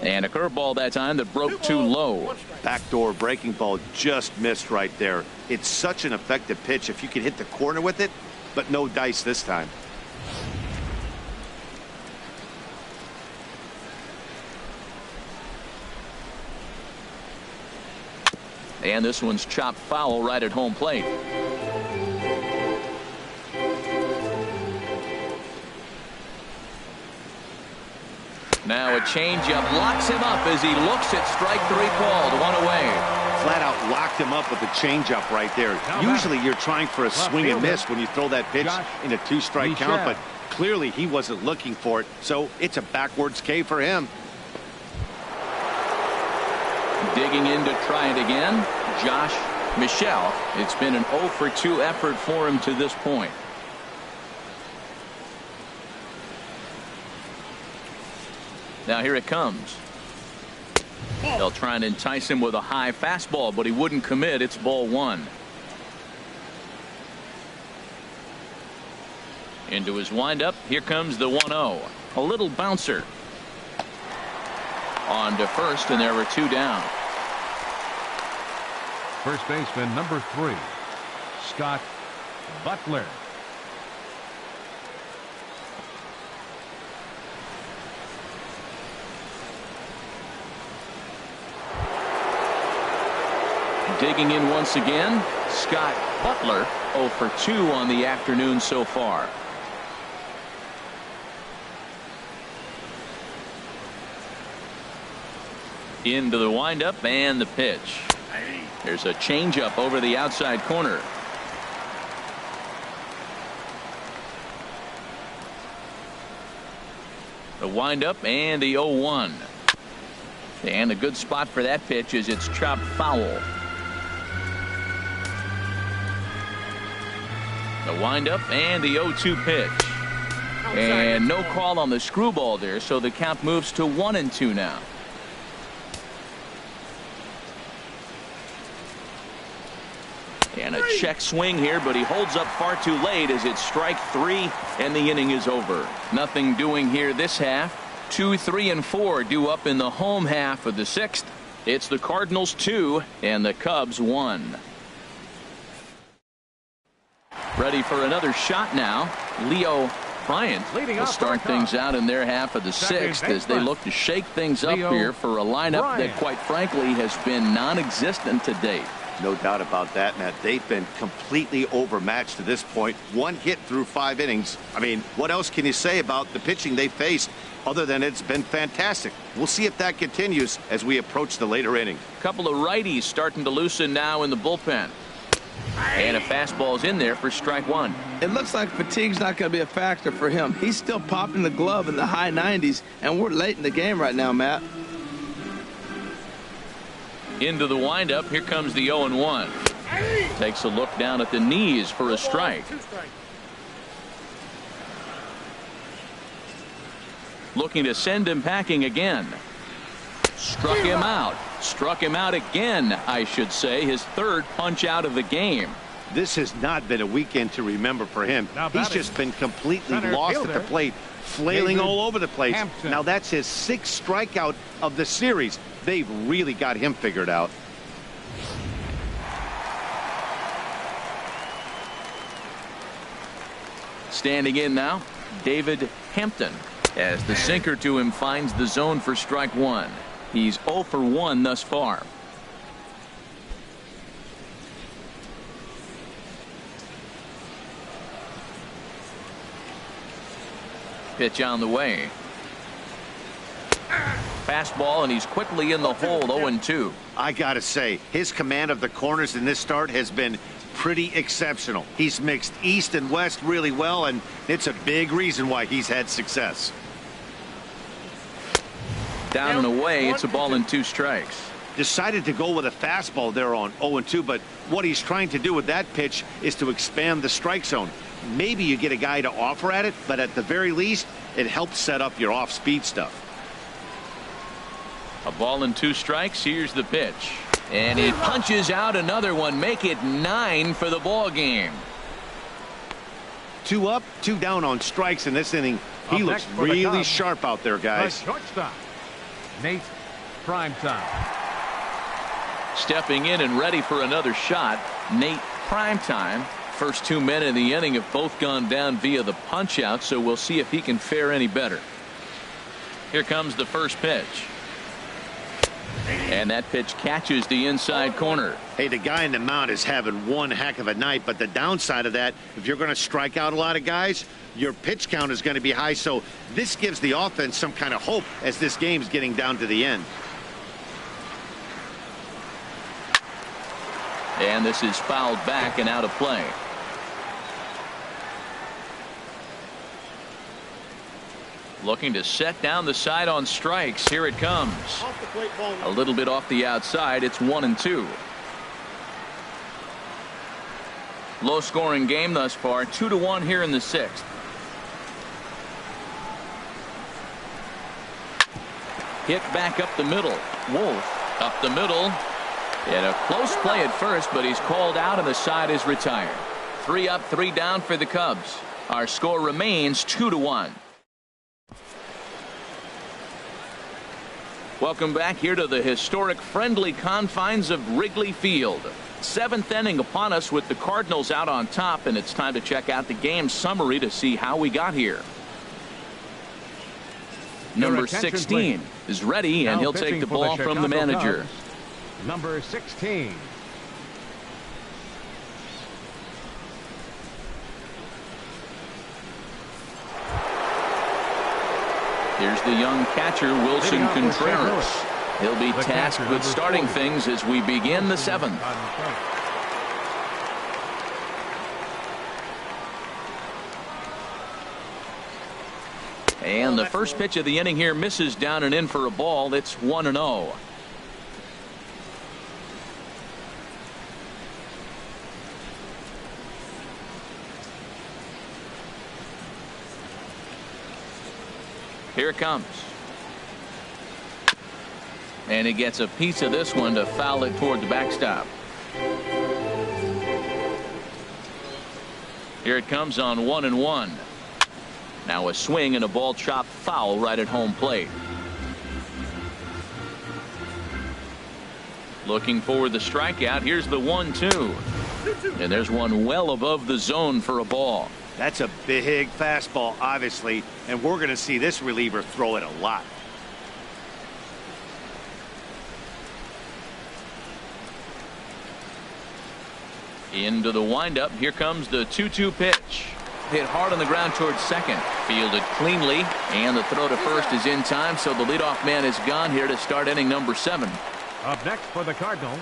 And a curveball that time that broke too low. Backdoor breaking ball just missed right there. It's such an effective pitch if you can hit the corner with it, but no dice this time. And this one's chopped foul right at home plate. Now a changeup locks him up as he looks at strike 3 called. 1 away. Flat out locked him up with the changeup right there. Usually you're trying for a swing and miss when you throw that pitch in a 2-strike count, but clearly he wasn't looking for it, so it's a backwards K for him. Digging in to try it again, Josh Michelle. It's been an 0 for 2 effort for him to this point. Now here it comes. They'll try and entice him with a high fastball, but he wouldn't commit. It's ball 1. Into his windup. Here comes the 1-0. A little bouncer. On to first, and there were 2 down. First baseman number 3, Scott Butler. Digging in once again, Scott Butler, 0 for 2 on the afternoon so far. Into the windup and the pitch. There's a changeup over the outside corner. The windup and the 0-1. And a good spot for that pitch is it's chopped foul. The windup and the 0-2 pitch. And no call on the screwball there, so the count moves to 1-2 now. And a check swing here, but he holds up far too late as it's strike 3 and the inning is over. Nothing doing here this half. 2, 3, and 4 due up in the home half of the 6th. It's the Cardinals 2 and the Cubs 1. Ready for another shot now. Leo Bryant will start things out in their half of the 6th as they look to shake things up here for a lineup that quite frankly has been non-existent to date. No doubt about that, Matt. They've been completely overmatched to this point. 1 hit through 5 innings. I mean, what else can you say about the pitching they faced other than it's been fantastic? We'll see if that continues as we approach the later innings. A couple of righties starting to loosen now in the bullpen. And a fastball's in there for strike 1. It looks like fatigue's not going to be a factor for him. He's still popping the glove in the high 90s, and we're late in the game right now, Matt. Into the windup. Here comes the 0-1. Takes a look down at the knees for a strike. Looking to send him packing again. Struck him out. Struck him out again, I should say. His 3rd punch out of the game. This has not been a weekend to remember for him. He's just been completely lost at the plate, flailing all over the place. Now that's his 6th strikeout of the series. They've really got him figured out. Standing in now, David Hampton, as the sinker to him finds the zone for strike 1. He's 0 for 1 thus far. Pitch on the way. Fastball, and he's quickly in the hole. 0-2. I gotta say, his command of the corners in this start has been pretty exceptional. He's mixed east and west really well, and it's a big reason why he's had success. Down and away, it's a ball and 2 strikes. Decided to go with a fastball there on 0-2, but what he's trying to do with that pitch is to expand the strike zone. Maybe you get a guy to offer at it, but at the very least, it helps set up your off-speed stuff. A ball and 2 strikes. Here's the pitch. And he punches out another one. Make it 9 for the ball game. 2 up, 2 down on strikes in this inning. He looks really sharp out there, guys. The shortstop, Nate Primetime. Stepping in and ready for another shot, Nate Primetime. First 2 men in the inning have both gone down via the punch out, so we'll see if he can fare any better. Here comes the first pitch. And that pitch catches the inside corner. Hey, the guy in the mound is having one heck of a night, but the downside of that, if you're going to strike out a lot of guys, your pitch count is going to be high, so this gives the offense some kind of hope as this game's getting down to the end. And this is fouled back and out of play. Looking to set down the side on strikes. Here it comes. A little bit off the outside. It's 1-2. Low scoring game thus far. 2-1 here in the 6th. Hit back up the middle. Wolf up the middle. And a close play at first, but he's called out and the side is retired. 3 up, 3 down for the Cubs. Our score remains 2-1. Welcome back here to the historic friendly confines of Wrigley Field. 7th inning upon us with the Cardinals out on top, and it's time to check out the game summary to see how we got here. Number 16 is ready, and he'll take the ball from the manager. Number 16. Here's the young catcher, Wilson Contreras. He'll be tasked with starting things as we begin the 7th. And the first pitch of the inning here misses down and in for a ball. It's 1-0. Here it comes. And he gets a piece of this one to foul it toward the backstop. Here it comes on 1-1. Now a swing and a ball chopped foul right at home plate. Looking for the strikeout. Here's the 1-2. And there's one well above the zone for a ball. That's a big fastball, obviously, and we're going to see this reliever throw it a lot. Into the windup. Here comes the 2-2 pitch. Hit hard on the ground towards second. Fielded cleanly, and the throw to first is in time, so the leadoff man is gone here to start inning number 7. Up next for the Cardinals,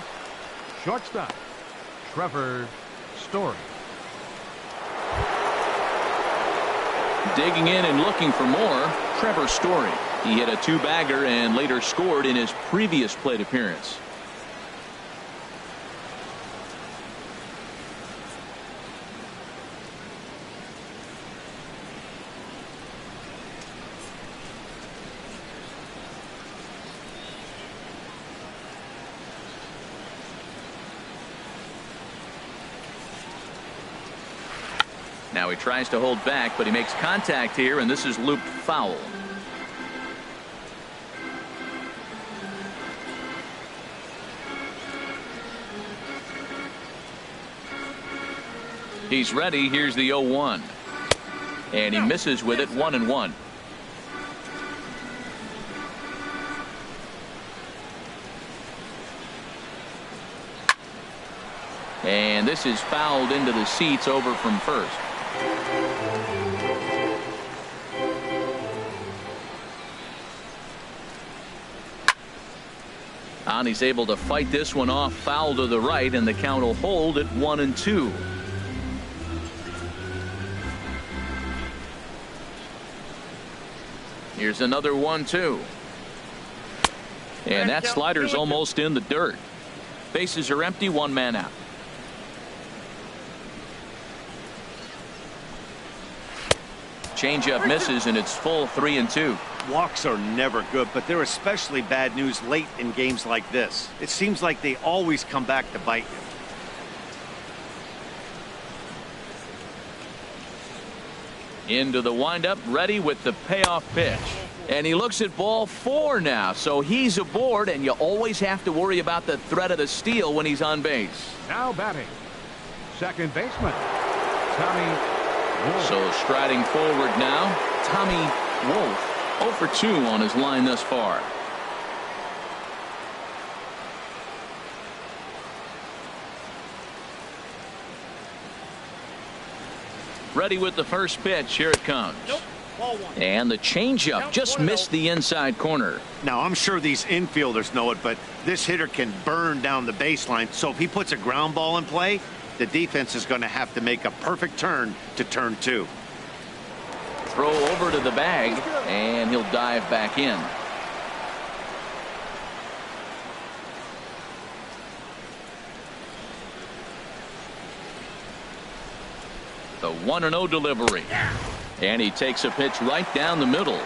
shortstop, Trevor Story. Digging in and looking for more, Trevor Story. He hit a 2-bagger and later scored in his previous plate appearance. Now he tries to hold back, but he makes contact here, and this is looped foul. He's ready. Here's the 0-1. And he misses with it. 1-1. And this is fouled into the seats over from first. And he's able to fight this one off, foul to the right, and the count will hold at 1-2. Here's another 1-2. And that slider's almost in the dirt. Bases are empty, one man out. Changeup misses, and it's full 3-2. Walks are never good, but they're especially bad news late in games like this. It seems like they always come back to bite you. Into the windup, ready with the payoff pitch. And he looks at ball 4 now, so he's aboard, and you always have to worry about the threat of the steal when he's on base. Now batting, second baseman, Tommy Wolf. So striding forward now, Tommy Wolf. 0 for 2 on his line thus far. Ready with the first pitch. Here it comes. And the changeup just missed the inside corner. Now, I'm sure these infielders know it, but this hitter can burn down the baseline. So if he puts a ground ball in play, the defense is going to have to make a perfect turn to turn 2. Throw over to the bag, and he'll dive back in. The 1-0 delivery. And he takes a pitch right down the middle.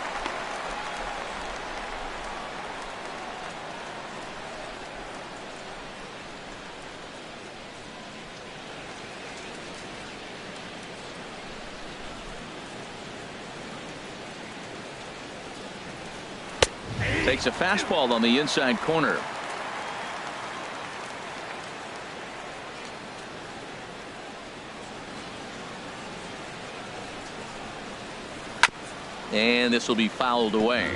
Takes a fastball on the inside corner. And this will be fouled away.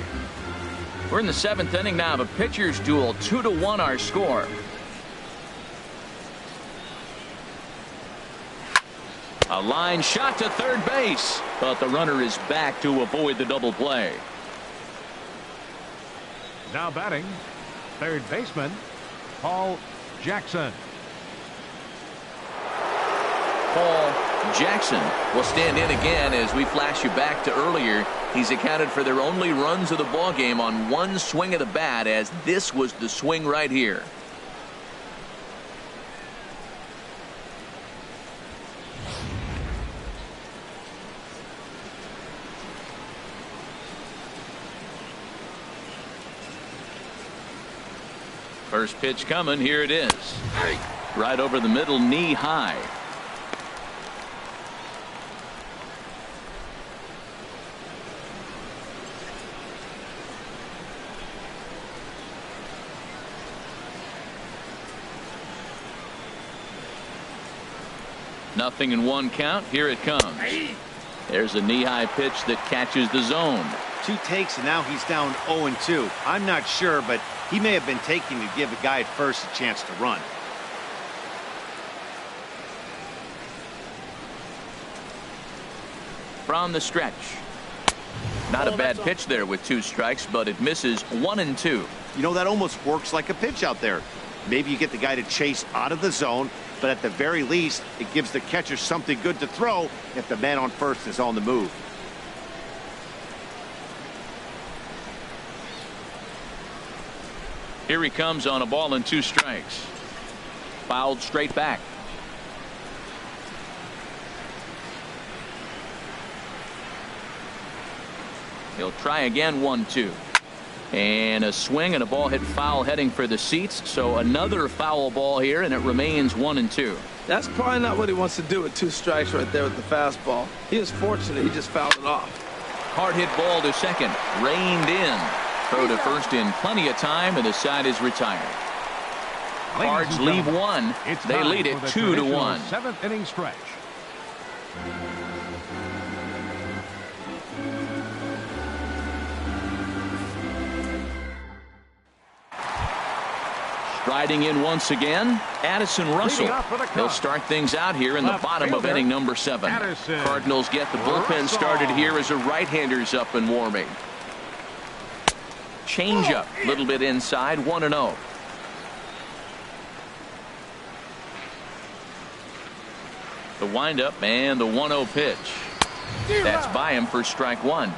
We're in the 7th inning now of a pitcher's duel. 2-1 our score. A line shot to third base, but the runner is back to avoid the double play. Now batting, third baseman, Paul Jackson. Paul Jackson will stand in again as we flash you back to earlier. He's accounted for their only runs of the ball game on one swing of the bat, as this was the swing right here. First pitch coming. Here it is. Right over the middle, knee high. Nothing in 1 count. Here it comes. There's a knee-high pitch that catches the zone. 2 takes, and now he's down 0-2. I'm not sure, but he may have been taking to give the guy at first a chance to run. From the stretch. Not a bad pitch there with 2 strikes, but it misses 1-2. You know, that almost works like a pitch out there. Maybe you get the guy to chase out of the zone, but at the very least, it gives the catcher something good to throw if the man on first is on the move. Here he comes on a ball and 2 strikes. Fouled straight back. He'll try again. 1-2. And a swing and a ball hit foul heading for the seats. So another foul ball here, and it remains 1-2. That's probably not what he wants to do with 2 strikes right there with the fastball. He was fortunate. He just fouled it off. Hard hit ball to second. Reined in. Throw to first in plenty of time, and the side is retired. Cards leave 1. They lead it 2-1. 7th inning stretch. Striding in once again, Addison Russell. He'll start things out here in the bottom of inning number 7. Cardinals get the bullpen started here as a right-hander's up and warming. Changeup, a little bit inside, 1-0. The windup and the 1-0 pitch. That's by him for strike 1.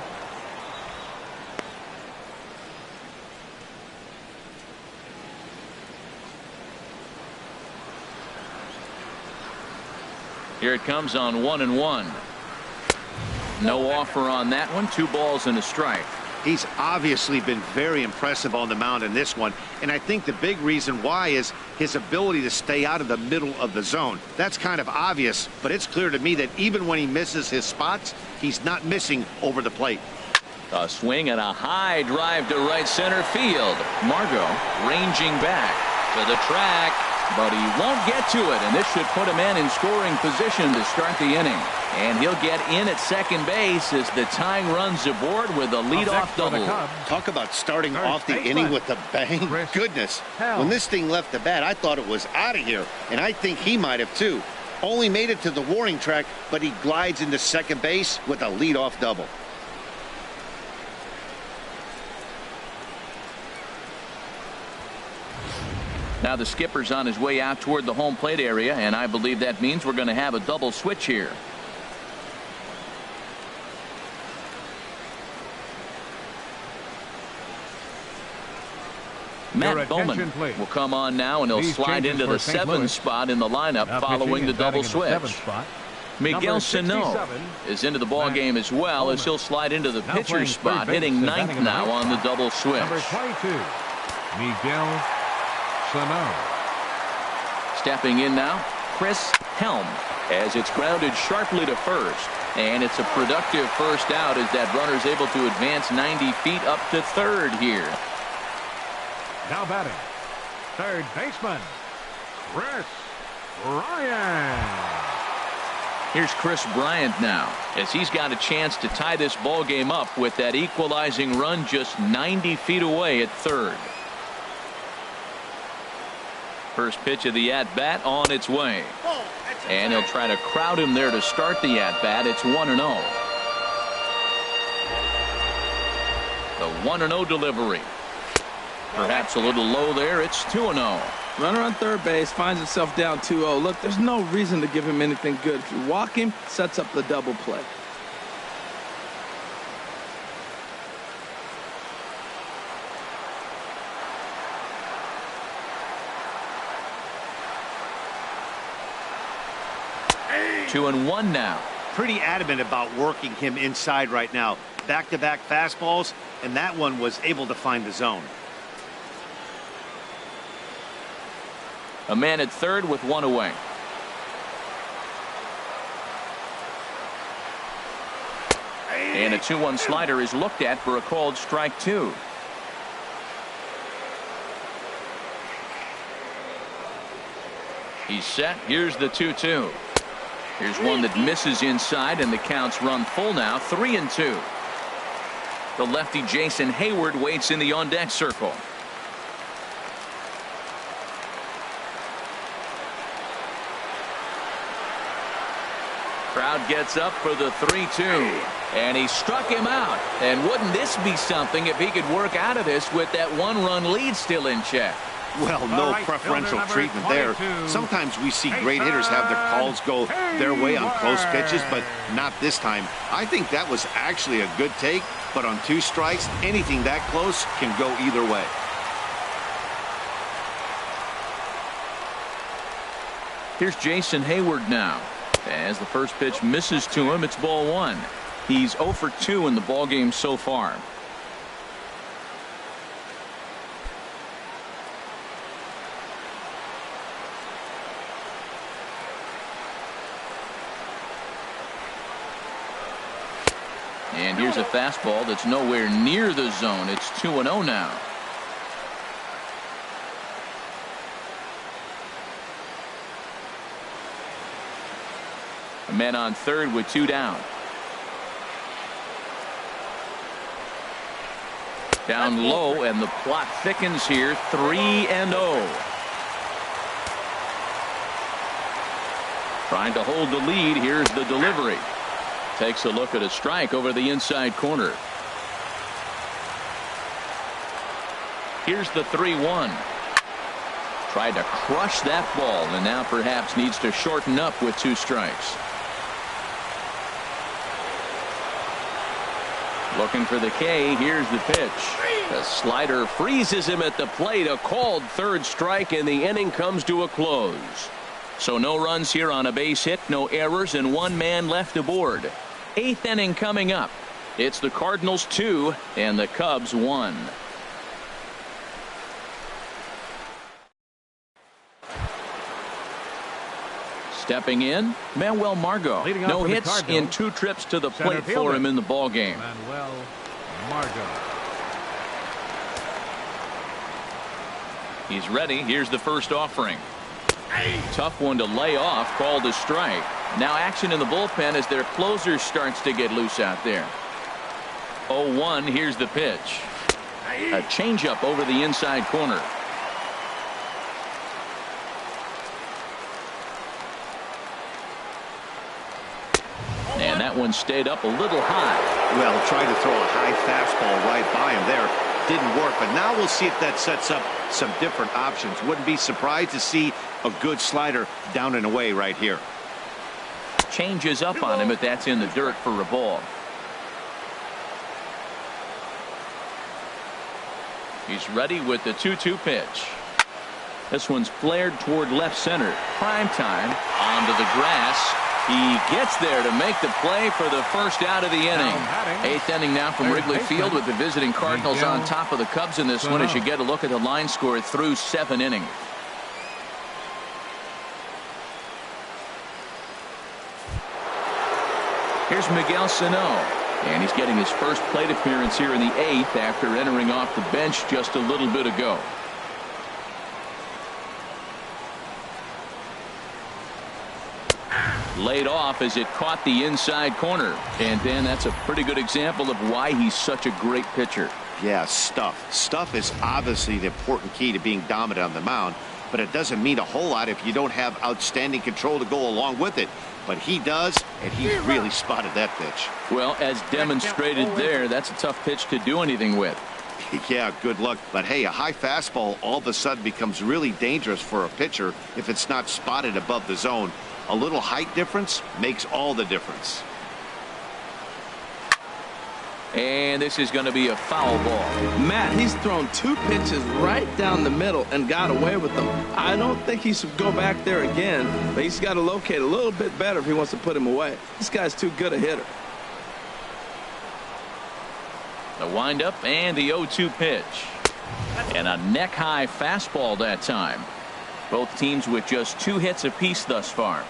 Here it comes on 1-1. No offer on that one. 2 balls and a strike. He's obviously been very impressive on the mound in this one, and I think the big reason why is his ability to stay out of the middle of the zone. That's kind of obvious, but it's clear to me that even when he misses his spots, he's not missing over the plate. A swing and a high drive to right center field. Margot ranging back to the track, but he won't get to it, and this should put a man in scoring position to start the inning. And he'll get in at second base as the tying runs aboard with a leadoff double. Talk about starting off the inning with a bang. Goodness, when this thing left the bat, I thought it was out of here, and I think he might have too. Only made it to the warning track, but he glides into second base with a leadoff double. Now the skipper's on his way out toward the home plate area, and I believe that means we're going to have a double switch here. Matt Bowman will come on now, and he'll slide into the 7 spot in the lineup following the double switch. Miguel Sano is into the ball game as well, as he'll slide into the pitcher spot, hitting 9th now on the double switch. Number 22, Miguel Sano. Stepping in now, Chris Helm, as it's grounded sharply to first, and it's a productive first out as that runner's able to advance 90 feet up to third here. Now batting, third baseman, Chris Bryant. Here's Chris Bryant now, as he's got a chance to tie this ball game up with that equalizing run just 90 feet away at third. First pitch of the at-bat on its way. And he'll try to crowd him there to start the at-bat. It's 1-0. The 1-0 delivery. Perhaps a little low there. It's 2-0. Runner on third base finds himself down 2-0. Look, there's no reason to give him anything good. If you walk him, sets up the double play. Hey. 2-1 now. Pretty adamant about working him inside right now. Back-to-back fastballs, and that one was able to find the zone. A man at third with 1 away. And a 2-1 slider is looked at for a called strike 2. He's set. Here's the 2-2. Here's one that misses inside, and the count's run full now, 3-2. The lefty Jason Hayward waits in the on-deck circle. Crowd gets up for the 3-2, and he struck him out. And wouldn't this be something if he could work out of this with that 1-run lead still in check? Well, no preferential treatment there. Sometimes we see great hitters have their calls go their way on close pitches, but not this time. I think that was actually a good take, but on 2 strikes, anything that close can go either way. Here's Jason Hayward now. As the first pitch misses to him, it's ball 1. He's 0 for 2 in the ball game so far. And here's a fastball that's nowhere near the zone. It's 2-0 now. A man on third with 2 down. Down low, and the plot thickens here. 3-0. Trying to hold the lead. Here's the delivery. Takes a look at a strike over the inside corner. Here's the 3-1. Tried to crush that ball, and now perhaps needs to shorten up with 2 strikes. Looking for the K. Here's the pitch. The slider freezes him at the plate. A called third strike, and the inning comes to a close. So no runs here on a base hit, no errors, and one man left aboard. 8th inning coming up. It's the Cardinals 2 and the Cubs 1. Stepping in, Manuel Margot. No hits in 2 trips to the plate for him in the ball game. Manuel Margot. He's ready. Here's the first offering. Tough one to lay off, called a strike. Now action in the bullpen as their closer starts to get loose out there. 0-1. Here's the pitch. A changeup over the inside corner. And that one stayed up a little high. Well, trying to throw a high fastball right by him there didn't work, but now we'll see if that sets up some different options. Wouldn't be surprised to see a good slider down and away right here. Changes up on him, but that's in the dirt for a ball. He's ready with the 2-2 pitch. This one's flared toward left center. Prime time onto the grass. He gets there to make the play for the first out of the inning. 8th inning now from Wrigley Field with the visiting Cardinals on top of the Cubs in this one as you get a look at the line score through 7 innings. Here's Miguel Sano, and he's getting his first plate appearance here in the 8th after entering off the bench just a little bit ago. Laid off as it caught the inside corner. And Dan, that's a pretty good example of why he's such a great pitcher. Yeah, stuff. Stuff is obviously the important key to being dominant on the mound, but it doesn't mean a whole lot if you don't have outstanding control to go along with it. But he does, and he really spotted that pitch. Well, as demonstrated there, that's a tough pitch to do anything with. Yeah, good luck. But hey, a high fastball all of a sudden becomes really dangerous for a pitcher if it's not spotted above the zone. A little height difference makes all the difference. And this is going to be a foul ball. Matt, he's thrown 2 pitches right down the middle and got away with them. I don't think he should go back there again, but he's got to locate a little bit better if he wants to put him away. This guy's too good a hitter. The windup and the 0-2 pitch. And a neck-high fastball that time. Both teams with just 2 hits apiece thus far.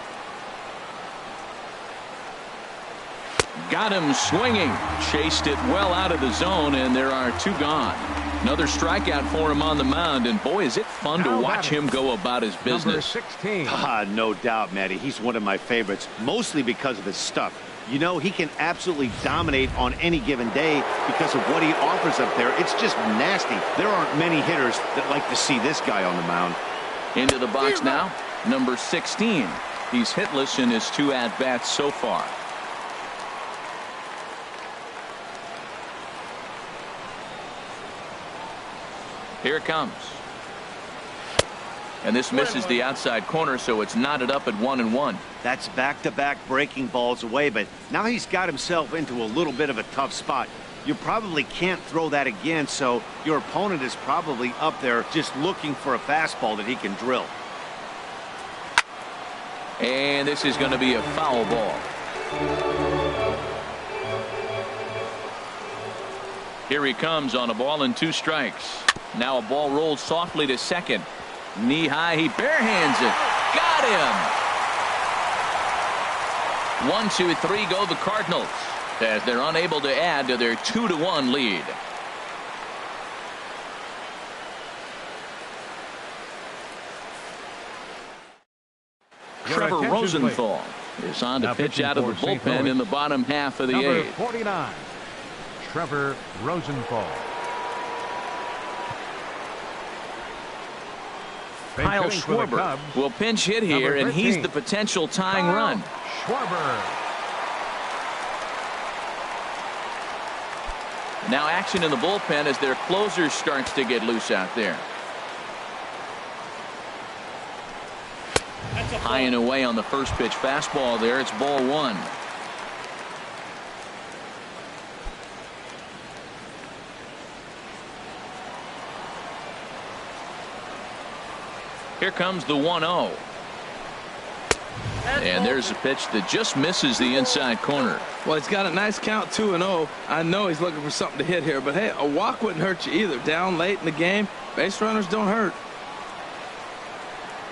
Got him swinging. Chased it well out of the zone, and there are 2 gone. Another strikeout for him on the mound, and boy, is it fun to watch him go about his business. Number 16. No doubt, Matty. He's one of my favorites, mostly because of his stuff. You know, he can absolutely dominate on any given day because of what he offers up there. It's just nasty. There aren't many hitters that like to see this guy on the mound. Into the box now, number 16. He's hitless in his 2 at-bats so far. Here it comes. And this misses the outside corner, so it's knotted up at 1-1. That's back-to-back breaking balls away, but now he's got himself into a little bit of a tough spot. You probably can't throw that again, so your opponent is probably up there just looking for a fastball that he can drill. And this is going to be a foul ball. Here he comes on a ball and 2 strikes. Now a ball rolled softly to second. Knee high, he barehands it. Got him. 1, 2, 3 go the Cardinals as they're unable to add to their 2-1 lead. Trevor Rosenthal is on to pitch out of the bullpen in the bottom half of the 8th. 49. Trevor Rosenthal. Kyle Schwarber will pinch hit here, and he's the potential tying run. Schwarber. Now action in the bullpen as their closer starts to get loose out there. High and away on the first pitch fastball there. It's ball 1. Here comes the 1-0. And there's a pitch that just misses the inside corner. Well, he's got a nice count, 2-0. I know he's looking for something to hit here, but hey, a walk wouldn't hurt you either. Down late in the game, base runners don't hurt.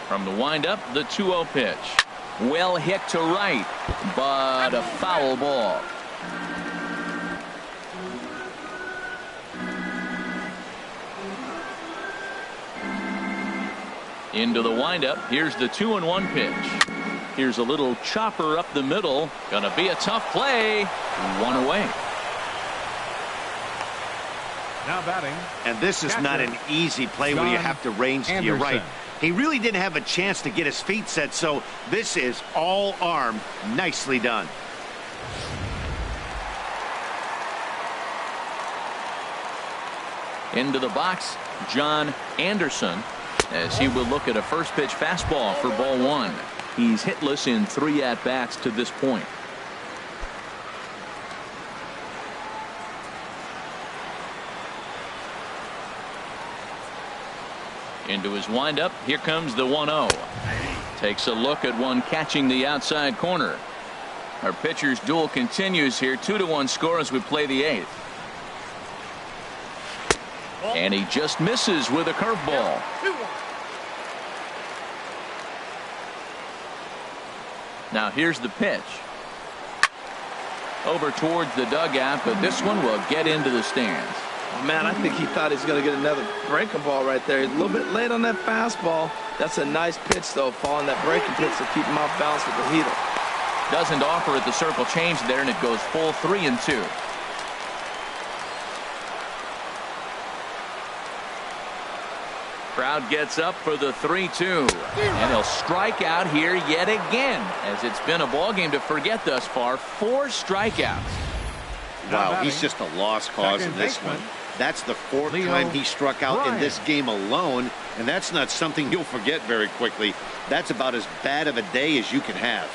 From the windup, the 2-0 pitch. Well hit to right, but a foul ball. Into the windup. Here's the 2-1 pitch. Here's a little chopper up the middle. Gonna be a tough play. One away. Now batting. And this is not an easy play when you have to range to your right. He really didn't have a chance to get his feet set, so this is all arm. Nicely done. Into the box, John Anderson, as he will look at a first pitch fastball for ball one. He's hitless in 3 at-bats to this point. Into his windup. Here comes the 1-0. Takes a look at one catching the outside corner. Our pitcher's duel continues here. 2-1 score as we play the 8th. And he just misses with a curveball. Now here's the pitch. Over towards the dugout, but this one will get into the stands. Oh, man, I think he thought he's going to get another breaking ball right there. He's a little bit late on that fastball. That's a nice pitch, though, following that breaking pitch to keep him off balance with the heater. Doesn't offer at the circle change there, and it goes full 3-2. Crowd gets up for the 3-2, and he'll strike out here yet again, as it's been a ball game to forget thus far. 4 strikeouts. Wow, he's just a lost cause in this one. That's the 4th time he struck out in this game alone, and that's not something you'll forget very quickly. That's about as bad of a day as you can have.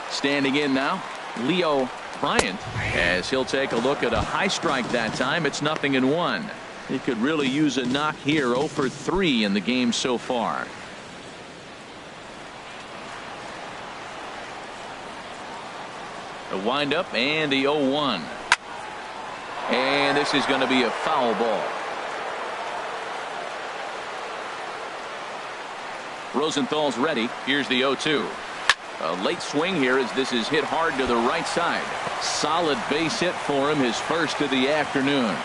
Standing in now, Leo Bryant, as he'll take a look at a high strike that time. It's 0-1. He could really use a knock here. 0 for 3 in the game so far. The windup and the 0-1. And this is going to be a foul ball. Rosenthal's ready. Here's the 0-2. A late swing here as this is hit hard to the right side. Solid base hit for him, his first of the afternoon.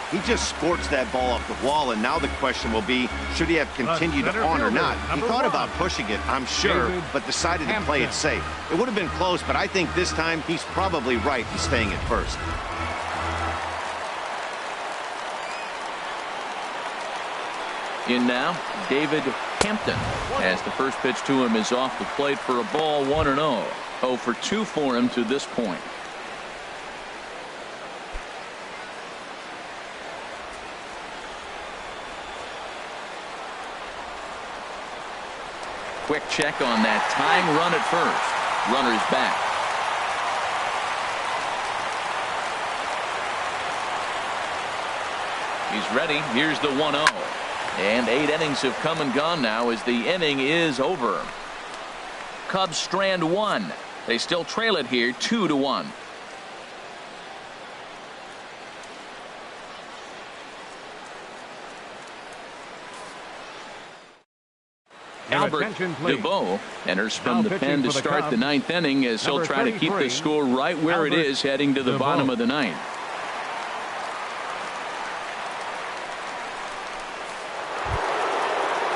He just sports that ball off the wall, and now the question will be, should he have continued on or not? He thought about pushing it, I'm sure, but decided to play it safe. It would have been close, but I think this time he's probably right in staying at first. In now, David Hampton, as the first pitch to him is off the plate for a ball. 1-0. 0 for 2 for him to this point. Quick check on that tying run at first. Runner's back. He's ready. Here's the 1-0. And 8 innings have come and gone now as the inning is over. Cubs strand 1. They still trail it here 2-1. Albert DeVoe enters from the pen to start the 9th inning, as he'll try to keep the score right where it is heading to the bottom of the 9th.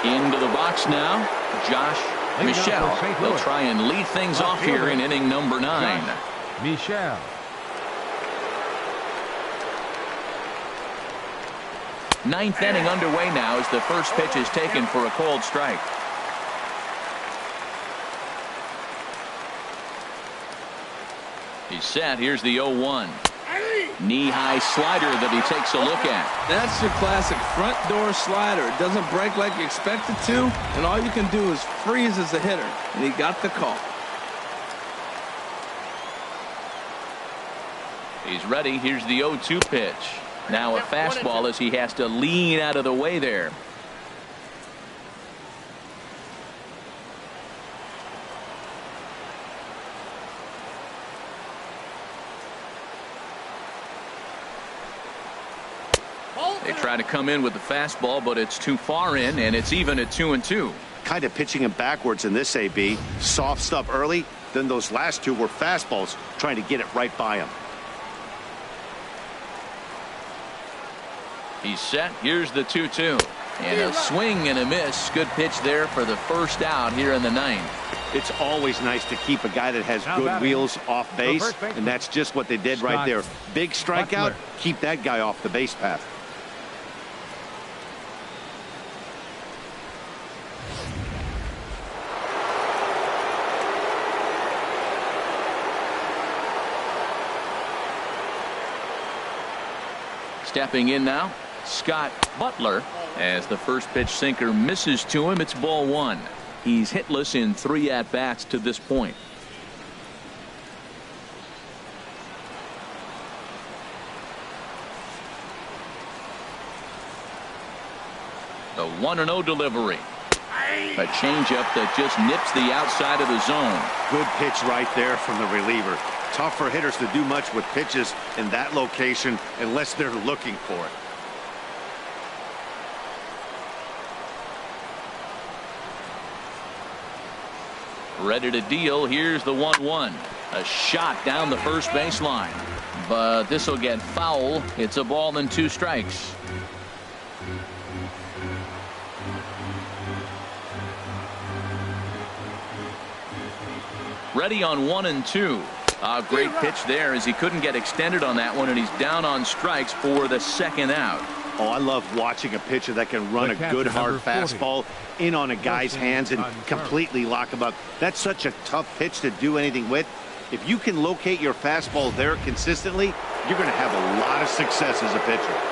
Into the box now, Josh Michelle. They'll try and lead things off here in inning number 9. Michelle. Ninth inning underway now as the first pitch is taken for a cold strike. He's set. Here's the 0-1. Knee-high slider that he takes a look at. That's your classic front door slider. It doesn't break like you expect it to, and all you can do is freeze as a hitter. And he got the call. He's ready. Here's the 0-2 pitch. Now a fastball as he has to lean out of the way there. They try to come in with the fastball, but it's too far in, and it's even at 2-2. Kind of pitching him backwards in this AB. Soft stuff early, then those last two were fastballs, trying to get it right by him. He's set. Here's the 2-2. And a swing and a miss. Good pitch there for the first out here in the ninth. It's always nice to keep a guy that has good wheels off base, and that's just what they did right there. Big strikeout, keep that guy off the base path. Stepping in now, Scott Butler, as the first pitch sinker misses to him. It's ball one. He's hitless in 3 at-bats to this point. The 1-0 delivery. A changeup that just nips the outside of the zone. Good pitch right there from the reliever. Tough for hitters to do much with pitches in that location unless they're looking for it. Ready to deal. Here's the 1-1. A shot down the first baseline, but this will get foul. It's a ball and 2 strikes. Ready on 1-2. A great pitch there as he couldn't get extended on that one, and he's down on strikes for the second out. Oh, I love watching a pitcher that can run a good hard fastball in on a guy's hands and completely lock him up. That's such a tough pitch to do anything with. If you can locate your fastball there consistently, you're going to have a lot of success as a pitcher.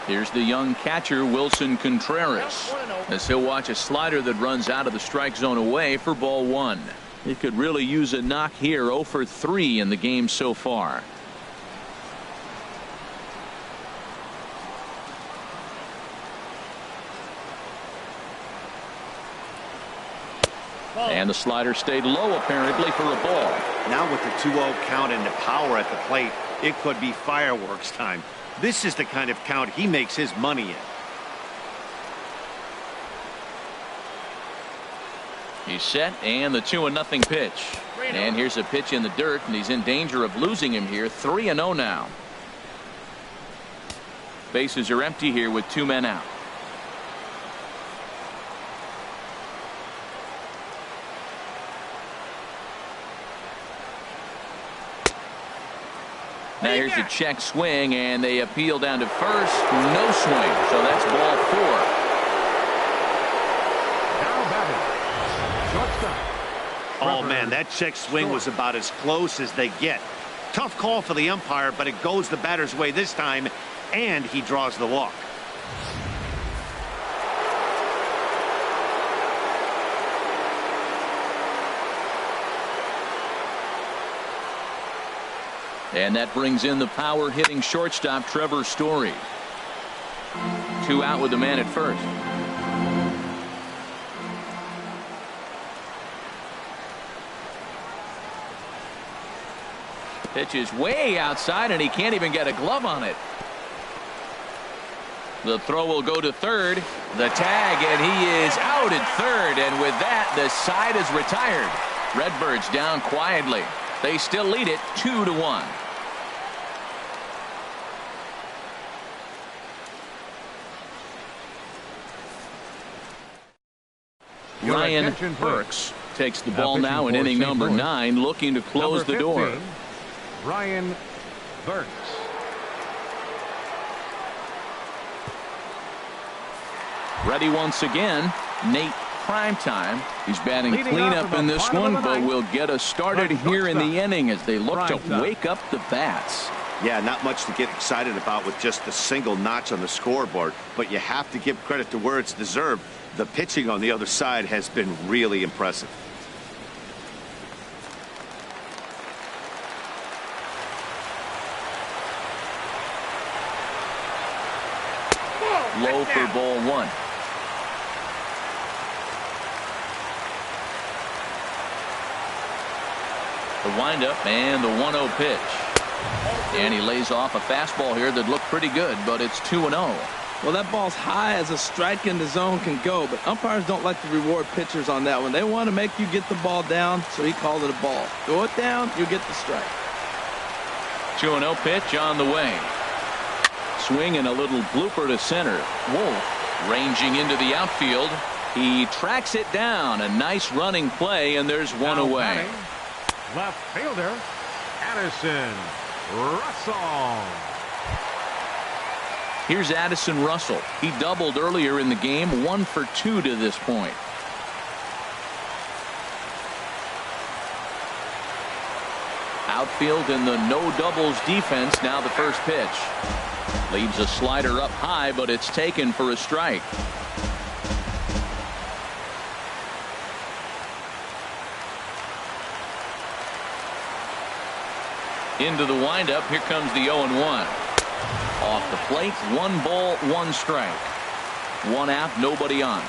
Here's the young catcher, Wilson Contreras, as he'll watch a slider that runs out of the strike zone away for ball one. He could really use a knock here. 0 for 3 in the game so far. And the slider stayed low apparently for a ball. Now with the 2-0 count and the power at the plate, it could be fireworks time. This is the kind of count he makes his money in. He's set, and the 2-0 pitch. And here's a pitch in the dirt, and he's in danger of losing him here. 3-0 now. Bases are empty here with 2 men out. Now here's a check swing, and they appeal down to first. No swing, so that's ball 4. Now batting, shortstop. Oh man, that check swing was about as close as they get. Tough call for the umpire, but it goes the batter's way this time, and he draws the walk. And that brings in the power hitting shortstop Trevor Story. 2 out with the man at first. Pitch is way outside, and he can't even get a glove on it. The throw will go to third. The tag, and he is out at third. And with that, the side is retired. Redbirds down quietly. They still lead it 2-1. Ryan Burks takes the ball now in inning number 9, looking to close the door. Ryan Burks. Ready once again, Nate Primetime. He's batting cleanup in this one, but will get us started here in the inning as they look to wake up the bats. Yeah, not much to get excited about with just a single notch on the scoreboard, but you have to give credit to where it's deserved. The pitching on the other side has been really impressive. Low for ball one. The windup and the 1-0 pitch. And he lays off a fastball here that looked pretty good, but it's 2-0. Well, that ball's high as a strike in the zone can go, but umpires don't like to reward pitchers on that one. They want to make you get the ball down, so he called it a ball. Throw it down, you get the strike. 2-0 pitch on the way. Swing and a little blooper to center. Wolf ranging into the outfield. He tracks it down. A nice running play, and there's one away. Left fielder, Addison Russell. Here's Addison Russell. He doubled earlier in the game, 1 for 2 to this point. Outfield in the no doubles defense. Now the first pitch. Leaves a slider up high, but it's taken for a strike. Into the windup. Here comes the 0-1. Off the plate. 1 ball, 1 strike. 1 out, nobody on.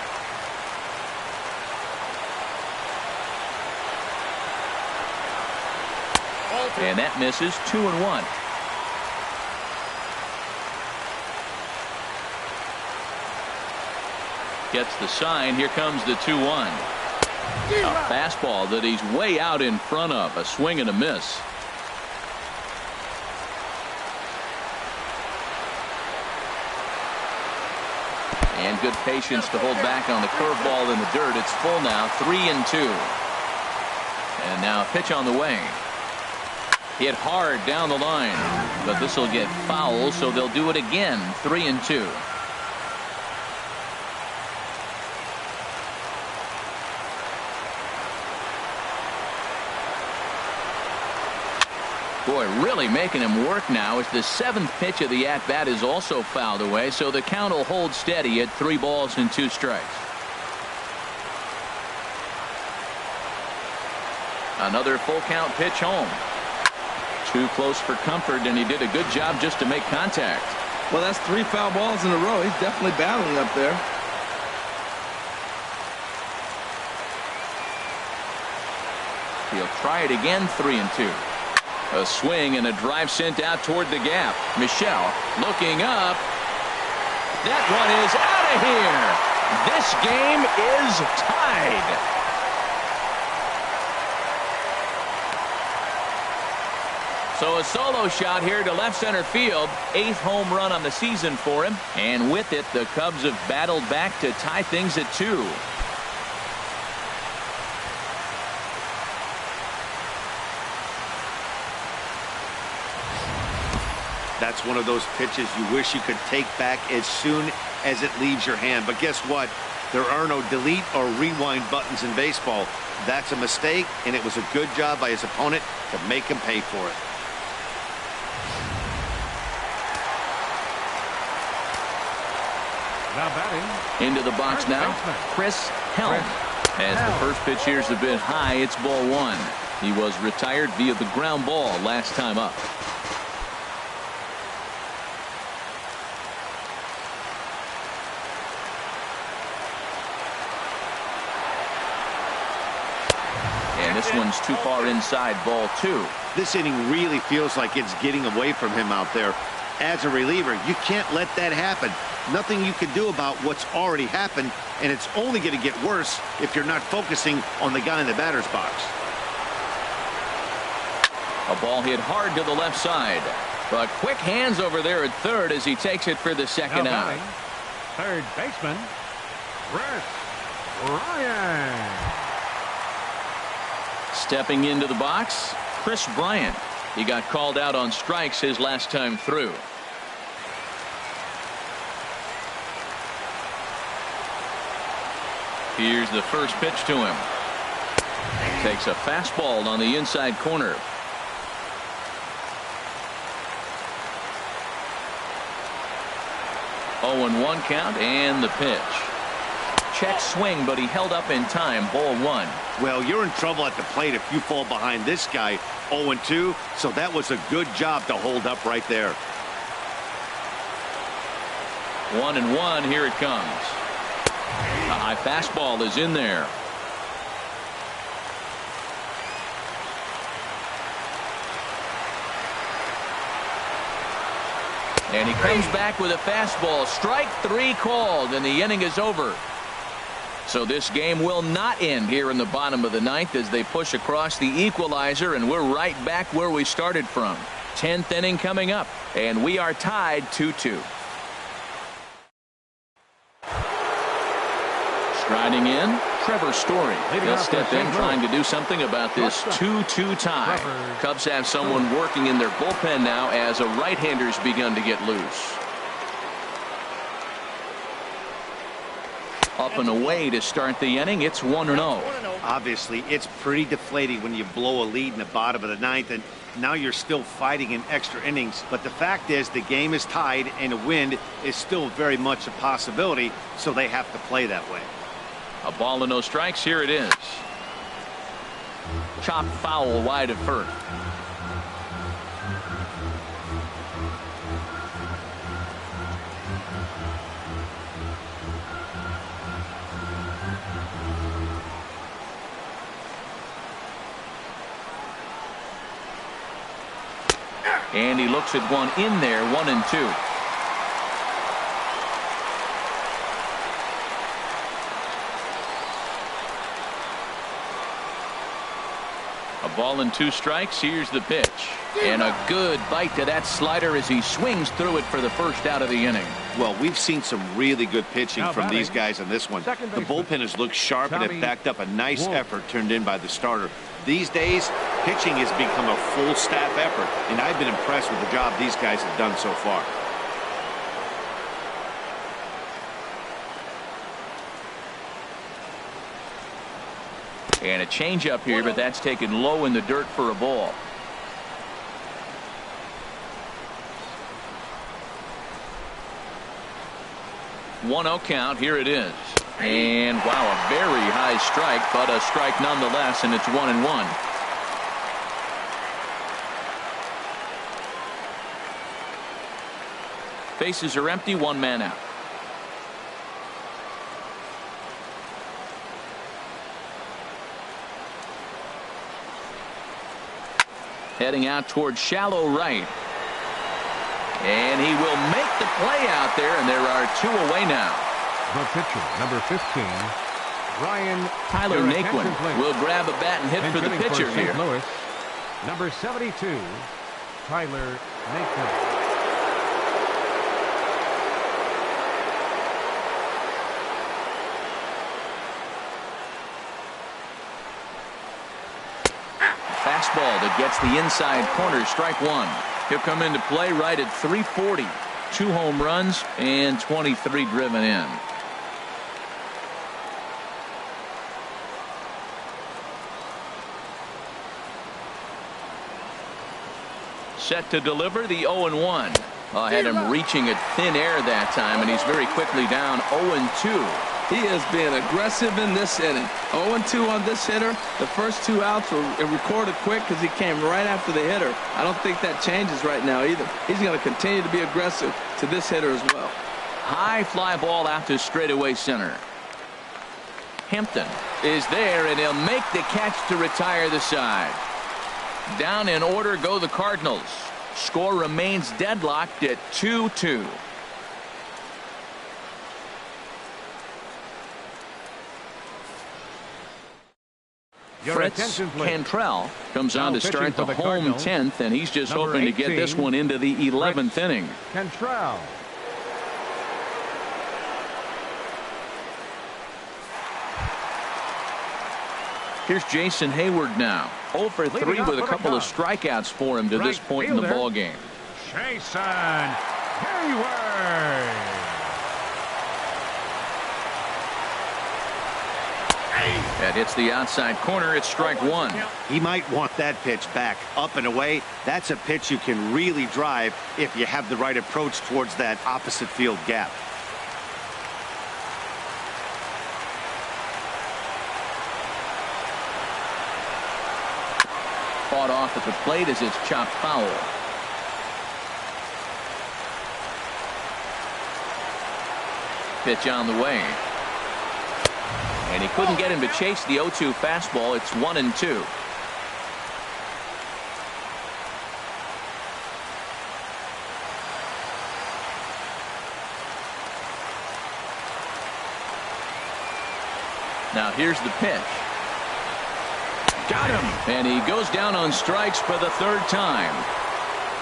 And that misses. 2-1. Gets the sign. Here comes the 2-1. A fastball that he's way out in front of. A swing and a miss. And good patience to hold back on the curveball in the dirt. It's full now. 3-2. And now a pitch on the way. Hit hard down the line, but this will get foul, so they'll do it again. 3-2. Boy, really making him work now as the 7th pitch of the at-bat is also fouled away, so the count will hold steady at 3 balls and 2 strikes. Another full count pitch home. Too close for comfort, and he did a good job just to make contact. Well, that's 3 foul balls in a row. He's definitely battling up there. He'll try it again. 3-2. A swing and a drive sent out toward the gap. Michelle looking up. That one is out of here. This game is tied. So a solo shot here to left center field. 8th home run on the season for him. And with it, the Cubs have battled back to tie things at 2. That's one of those pitches you wish you could take back as soon as it leaves your hand. But guess what? There are no delete or rewind buttons in baseball. That's a mistake, and it was a good job by his opponent to make him pay for it. Now batting. Into the box now, Chris Helm. As the first pitch here is a bit high, it's ball 1. He was retired via the ground ball last time up. This one's too far inside, ball 2. This inning really feels like it's getting away from him out there. As a reliever, you can't let that happen. Nothing you can do about what's already happened, and it's only going to get worse if you're not focusing on the guy in the batter's box. A ball hit hard to the left side. But quick hands over there at third as he takes it for the second out. Third baseman, Chris Ryan. Stepping into the box, Chris Bryant. He got called out on strikes his last time through. Here's the first pitch to him. Takes a fastball on the inside corner. Oh, and 1 count, and the pitch. Check swing, but he held up in time. Ball 1. Well, you're in trouble at the plate if you fall behind this guy. 0-2, so that was a good job to hold up right there. 1-1. Here it comes. The high fastball is in there. And he comes back with a fastball. Strike 3 called, and the inning is over. So this game will not end here in the bottom of the 9th as they push across the equalizer, and we're right back where we started from. 10th inning coming up, and we are tied 2-2. Striding in, Trevor Story. He'll step in trying to do something about this 2-2 tie. Cubs have someone working in their bullpen now as a right-hander's begun to get loose. Up and away to start the inning. It's 1-0. Obviously, it's pretty deflating when you blow a lead in the bottom of the 9th, and now you're still fighting in extra innings. But the fact is, the game is tied, and a win is still very much a possibility, so they have to play that way. A ball and no strikes. Here it is. Chop foul wide of first. And he looks at one in there. 1-2. A ball and 2 strikes. Here's the pitch. And a good bite to that slider as he swings through it for the first out of the inning. Well, we've seen some really good pitching from these guys in this one. The bullpen has looked sharp and have backed up a nice effort turned in by the starter. These days, pitching has become a full staff effort, and I've been impressed with the job these guys have done so far. And a changeup here, but that's taken low in the dirt for a ball. One-zero count. Here it is. And wow, a very high strike, but a strike nonetheless, and it's 1-1. Bases are empty. 1 man out. Heading out towards shallow right. And he will make the play out there, and there are 2 away now. The pitcher, number 15, Ryan. Tyler Naquin will grab a bat and hit for the pitcher for here. St. Louis, number 72, Tyler Naquin. Fastball that gets the inside corner. Strike 1. He'll come into play right at 340. 2 home runs and 23 driven in. Set to deliver the 0-1. Had him reaching at thin air that time, and he's very quickly down 0-2. He is being aggressive in this inning. 0-2 on this hitter. The first 2 outs were recorded quick because he came right after the hitter. I don't think that changes right now either. He's going to continue to be aggressive to this hitter as well. High fly ball out to straightaway center. Hampton is there, and he'll make the catch to retire the side. Down in order go the Cardinals. Score remains deadlocked at 2-2. Fritz Cantrell comes on to start the home 10th, and he's just hoping to get this one into the 11th inning. Cantrell. Here's Jason Hayward now. 0 for 3 with a couple of strikeouts for him to this point in the ball game. Jason Hayward. That hits the outside corner. It's strike 1. He might want that pitch back. Up and away. That's a pitch you can really drive if you have the right approach towards that opposite field gap. Fought off at the plate as it's chopped foul. Pitch on the way. And he couldn't get him to chase the 0-2 fastball. It's 1-2. Now here's the pitch. Got him. And he goes down on strikes for the third time.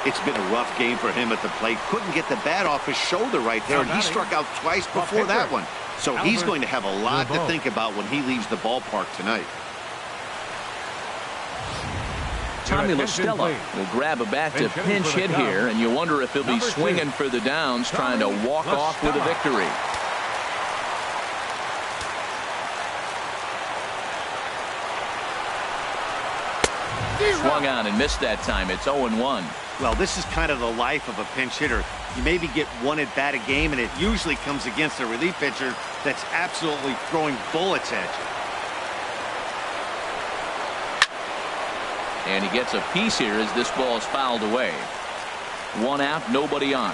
It's been a rough game for him at the plate. Couldn't get the bat off his shoulder right there, and he struck out twice before that one. So he's going to have a lot to think about when he leaves the ballpark tonight. Tommy La Stella will grab a bat to pinch hit here, and you wonder if he'll be swinging for the downs, trying to walk off with a victory. Swung on and missed that time. It's 0-1. Well, this is kind of the life of a pinch hitter. You maybe get one at bat a game, and it usually comes against a relief pitcher that's absolutely throwing bullets at you. And he gets a piece here as this ball is fouled away. 1 out, nobody on.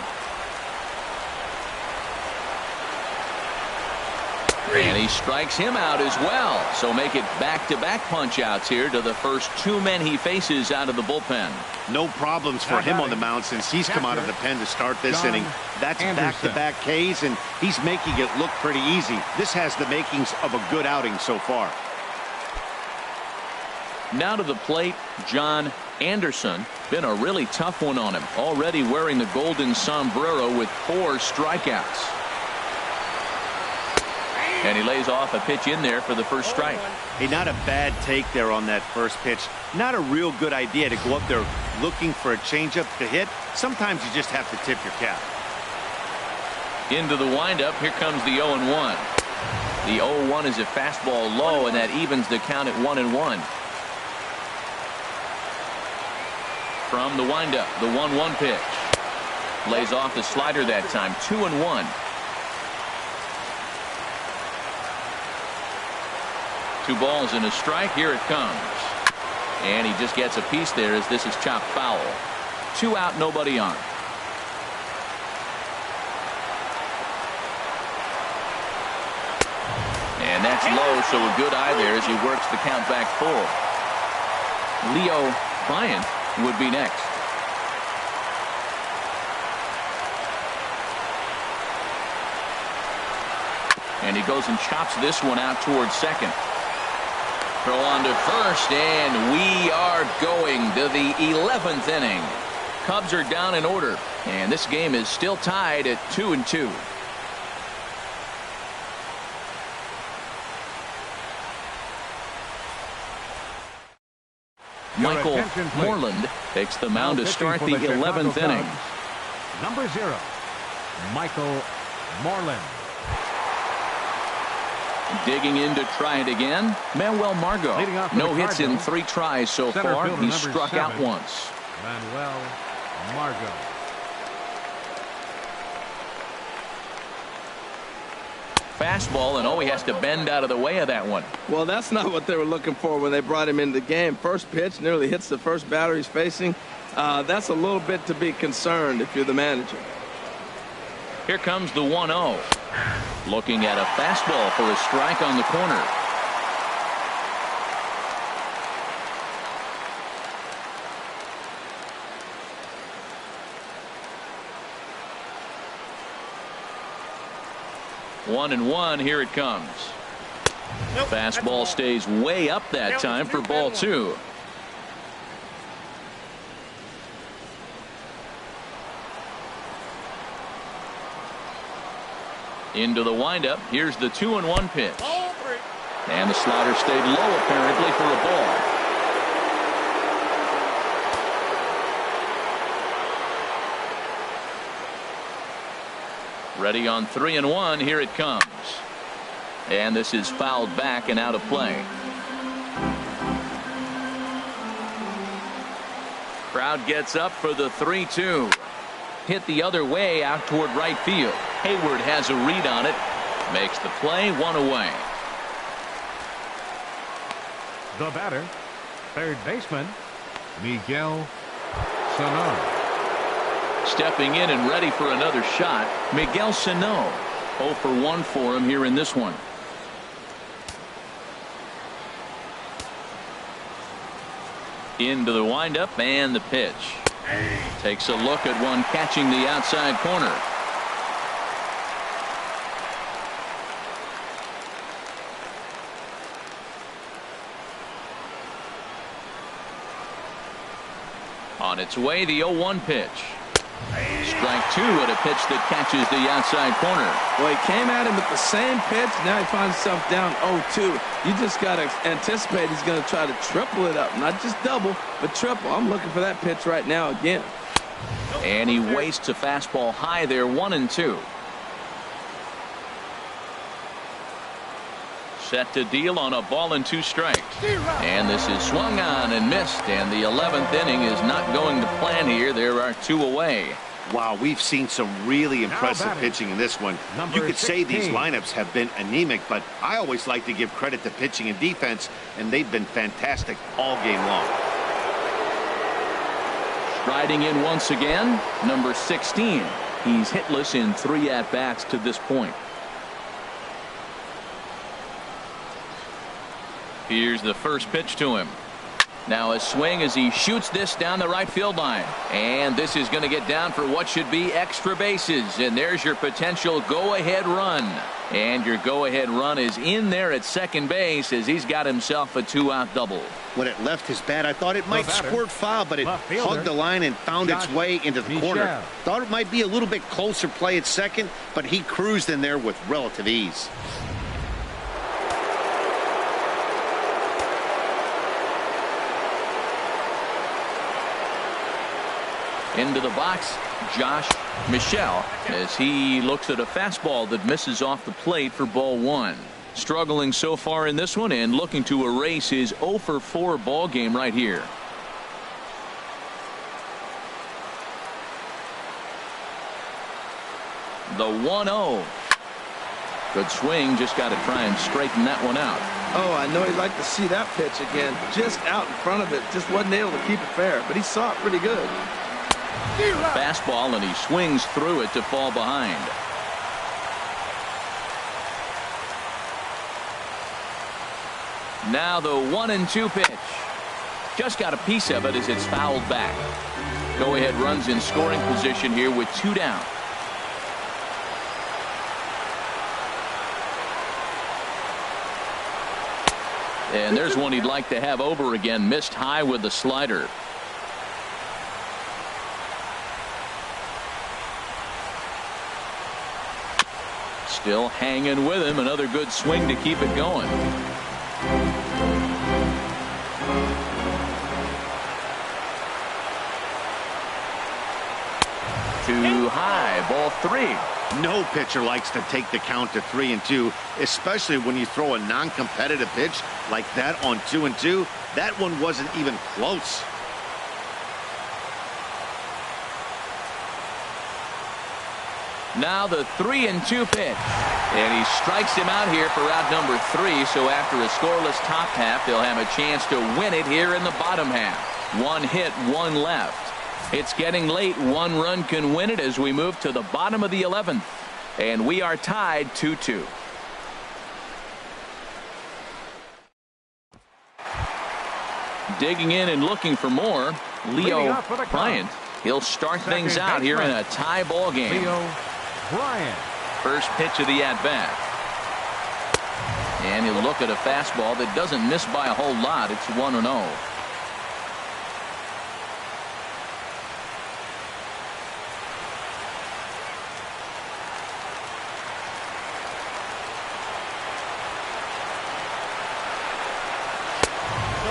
And he strikes him out as well. So make it back-to-back punch outs here to the first 2 men he faces out of the bullpen. No problems for him on the mound since he's come out of the pen to start this inning. That's back-to-back Ks, and he's making it look pretty easy. This has the makings of a good outing so far. Now to the plate, John Anderson. Been a really tough one on him. Already wearing the golden sombrero with 4 strikeouts. And he lays off a pitch in there for the first strike. Hey, not a bad take there on that first pitch. Not a real good idea to go up there looking for a changeup to hit. Sometimes you just have to tip your cap. Into the windup. Here comes the 0-1. The 0-1 is a fastball low, and that evens the count at 1-1. From the windup, the 1-1 pitch. Lays off the slider that time. 2-1. 2 balls and a strike. Here it comes. And he just gets a piece there as this is chopped foul. 2 out, nobody on. And that's low, so a good eye there as he works the count back full. Leo Bryant would be next. And he goes and chops this one out towards second. Throw on to first, and we are going to the 11th inning. Cubs are down in order, and this game is still tied at 2-2. Michael Moreland takes the mound to start the 11th inning. Number 0, Michael Moreland. Digging in to try it again, Manuel Margot. No hits in 3 tries so far. He's struck out once. Manuel Margot. Fastball, and he has to bend out of the way of that one. Well, that's not what they were looking for when they brought him into the game. First pitch nearly hits the first batter he's facing. That's a little bit to be concerned if you're the manager. Here comes the 1-0. Looking at a fastball for a strike on the corner. One and one. Here it comes. Fastball stays way up that time for ball 2. Into the windup. Here's the 2-1 pitch. And the slider stayed low apparently for a ball. Ready on 3-1. Here it comes. And this is fouled back and out of play. Crowd gets up for the 3-2. Hit the other way out toward right field. Hayward has a read on it. Makes the play, 1 away. The batter, third baseman, Miguel Sano. Stepping in and ready for another shot, Miguel Sano. 0 for 1 for him here in this one. Into the windup and the pitch. Takes a look at one catching the outside corner. On its way, the 0-1 pitch. Strike 2 at a pitch that catches the outside corner. Well, he came at him with the same pitch. Now he finds himself down 0-2. You just got to anticipate he's going to try to triple it up. Not just double, but triple. I'm looking for that pitch right now again. And he wastes a fastball high there, 1-2. Set to deal on a ball and 2 strikes. And this is swung on and missed. And the 11th inning is not going to plan here. There are 2 away. Wow, we've seen some really impressive pitching in this one. You could say these lineups have been anemic, but I always like to give credit to pitching and defense, and they've been fantastic all game long. Striding in once again, number 16. He's hitless in 3 at-bats to this point. Here's the first pitch to him. Now a swing as he shoots this down the right field line. And this is going to get down for what should be extra bases. And there's your potential go-ahead run. And your go-ahead run is in there at second base as he's got himself a 2-out double. When it left his bat, I thought it might squirt foul, but it hugged the line and found its way into the corner. Thought it might be a little bit closer play at second, but he cruised in there with relative ease. Into the box, Josh Michelle, as he looks at a fastball that misses off the plate for ball 1. Struggling so far in this one and looking to erase his 0 for 4 ball game right here. The 1-0. Good swing, just got to try and straighten that one out. Oh, I know he'd like to see that pitch again. Just out in front of it. Just wasn't able to keep it fair, but he saw it pretty good. Fastball, and he swings through it to fall behind. Now the 1-2 pitch. Just got a piece of it as it's fouled back. Go ahead runs in scoring position here with 2 down. And there's one he'd like to have over again. Missed high with the slider. Still hanging with him. Another good swing to keep it going. Too high. Ball 3. No pitcher likes to take the count to 3-2, especially when you throw a non-competitive pitch like that on 2-2. That one wasn't even close. Now the 3-2 pitch. And he strikes him out here for out number 3. So after a scoreless top half, they'll have a chance to win it here in the bottom half. 1 hit, 1 left. It's getting late. 1 run can win it as we move to the bottom of the 11th. And we are tied 2-2. Digging in and looking for more, Leo Bryant. He'll start things out here in a tie ball game. Leo Bryant. First pitch of the at-bat. And he'll look at a fastball that doesn't miss by a whole lot. It's 1-0.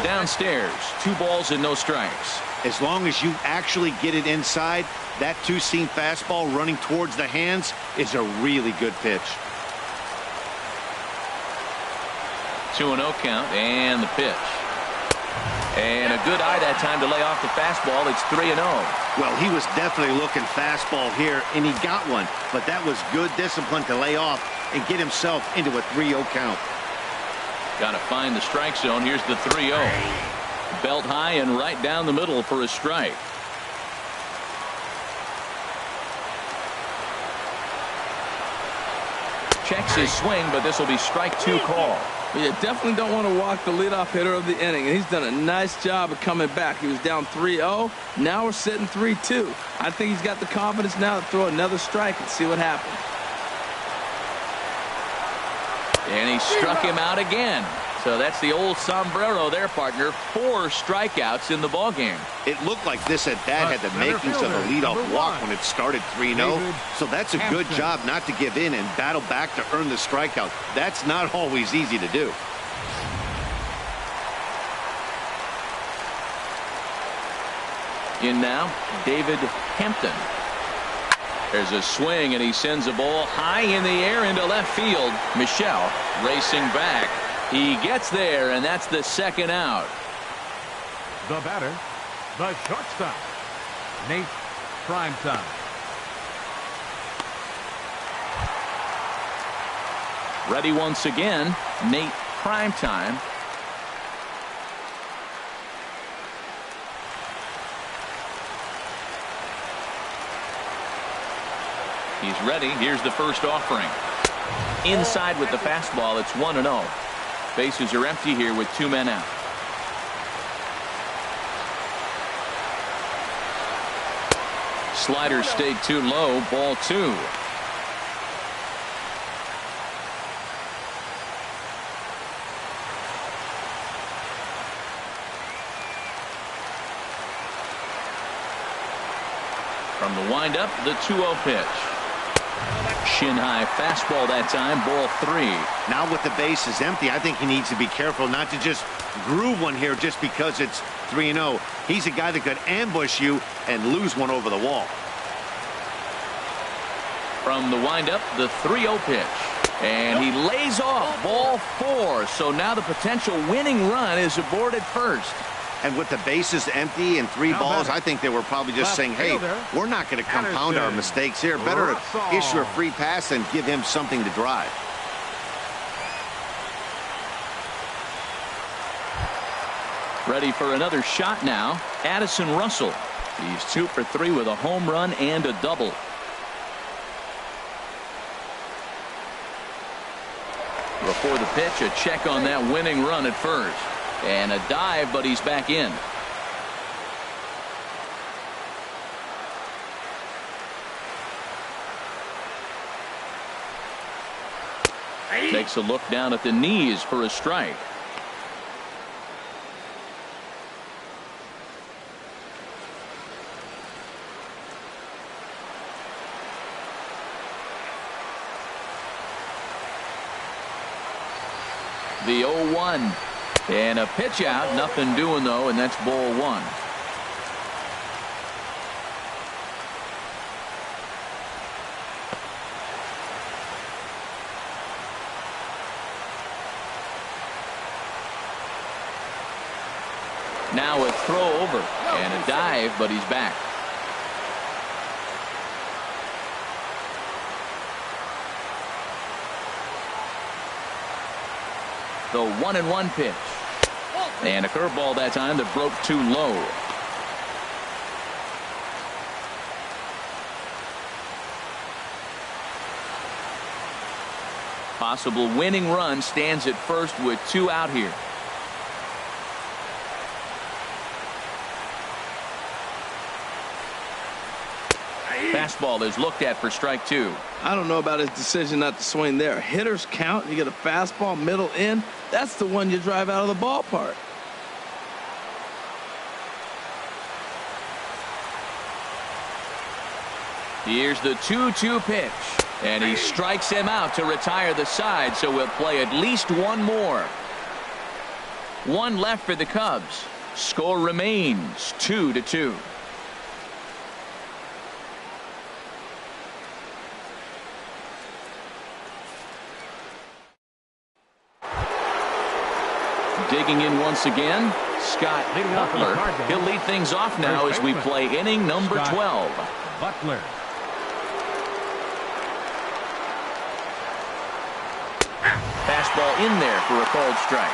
Downstairs, 2 balls and no strikes. As long as you actually get it inside, that 2-seam fastball running towards the hands is a really good pitch. 2-0 count and the pitch. And a good eye that time to lay off the fastball. It's 3-0. Well, he was definitely looking fastball here, and he got one. But that was good discipline to lay off and get himself into a 3-0 count. Got to find the strike zone. Here's the 3-0. Belt high and right down the middle for a strike. Checks his swing, but this will be strike 2 call. You definitely don't want to walk the leadoff hitter of the inning, and he's done a nice job of coming back. He was down 3-0. Now we're sitting 3-2. I think he's got the confidence now to throw another strike and see what happens. And he struck him out again. So that's the old sombrero there, partner. 4 strikeouts in the ballgame. It looked like this at bat had the makings of a leadoff walk when it started 3-0. So that's a good job not to give in and battle back to earn the strikeout. That's not always easy to do. In now, David Hampton. There's a swing, and he sends a ball high in the air into left field. Michelle racing back. He gets there, and that's the second out. The batter, the shortstop, Nate Primetime. Ready once again, Nate Primetime. He's ready. Here's the first offering. Inside with the fastball. It's 1-0. Bases are empty here with 2 men out. Slider stayed too low. Ball 2. From the windup, the 2-0 pitch. Shin high fastball that time. Ball 3. Now with the bases empty, I think he needs to be careful not to just groove one here just because it's 3-0. He's a guy that could ambush you and lose one over the wall. From the windup, the 3-0 pitch. And he lays off. Ball 4. So now the potential winning run is aboard at first. And with the bases empty and 3 balls, I think they were probably just saying, hey, we're not going to compound our mistakes here. Better to issue a free pass and give him something to drive. Ready for another shot now. Addison Russell. He's 2 for 3 with a home run and a double. Before the pitch, a check on that winning run at first. And a dive, but he's back in. Takes a look down at the knees for a strike. The 0-1. And a pitch out. Nothing doing, though, and that's ball 1. Now a throw over and a dive, but he's back. The 1-1 pitch. And a curveball that time that broke too low. Possible winning run stands at first with 2 out here. Fastball is looked at for strike 2. I don't know about his decision not to swing there. Hitters count. You get a fastball middle in. That's the one you drive out of the ballpark. Here's the 2-2 pitch. And he strikes him out to retire the side, so we'll play at least one more. 1 left for the Cubs. Score remains 2-2. Digging in once again, Scott Butler. He'll lead things off now as we play inning number 12. Butler. Fastball in there for a called strike.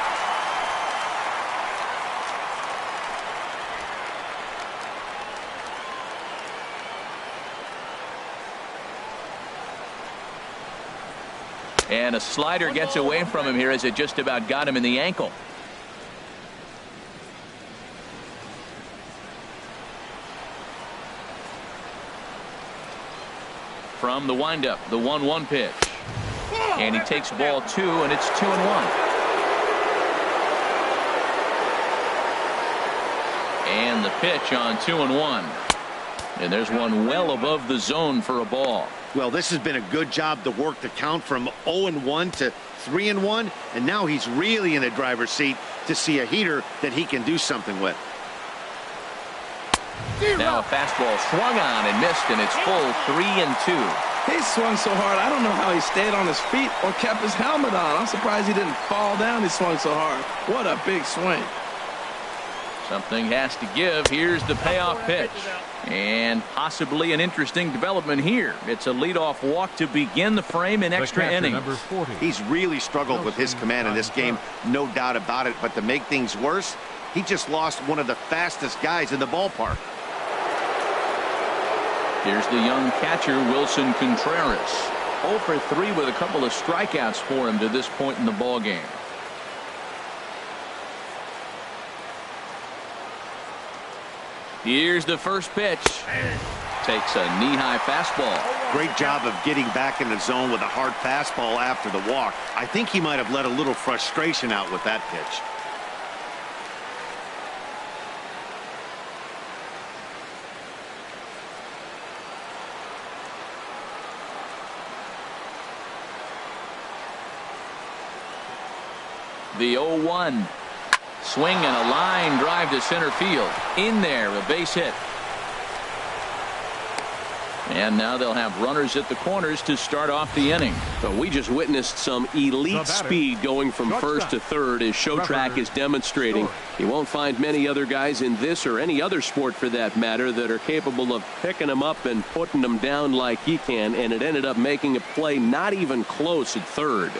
And a slider gets away from him here as it just about got him in the ankle. From the windup, the 1-1 pitch. And he takes ball 2, and it's 2-1. And the pitch on 2-1. And there's one well above the zone for a ball. Well, this has been a good job to work the count from 0-1 to 3-1, and now he's really in the driver's seat to see a heater that he can do something with. Now a fastball swung on and missed, and it's full 3-2. He swung so hard, I don't know how he stayed on his feet or kept his helmet on. I'm surprised he didn't fall down. He swung so hard. What a big swing. Something has to give. Here's the payoff pitch. And possibly an interesting development here. It's a leadoff walk to begin the frame in extra innings. He's really struggled with his command in this game, no doubt about it. But to make things worse, he just lost one of the fastest guys in the ballpark. Here's the young catcher, Wilson Contreras. 0 for 3 with a couple of strikeouts for him to this point in the ball game. Here's the first pitch. Takes a knee-high fastball. Great job of getting back in the zone with a hard fastball after the walk. I think he might have let a little frustration out with that pitch. The 0-1. Swing and a line drive to center field. In there, a base hit. And now they'll have runners at the corners to start off the inning. So we just witnessed some elite speed going from first to third as Showtrack is demonstrating. You won't find many other guys in this or any other sport for that matter that are capable of picking them up and putting them down like he can, and it ended up making a play not even close at third.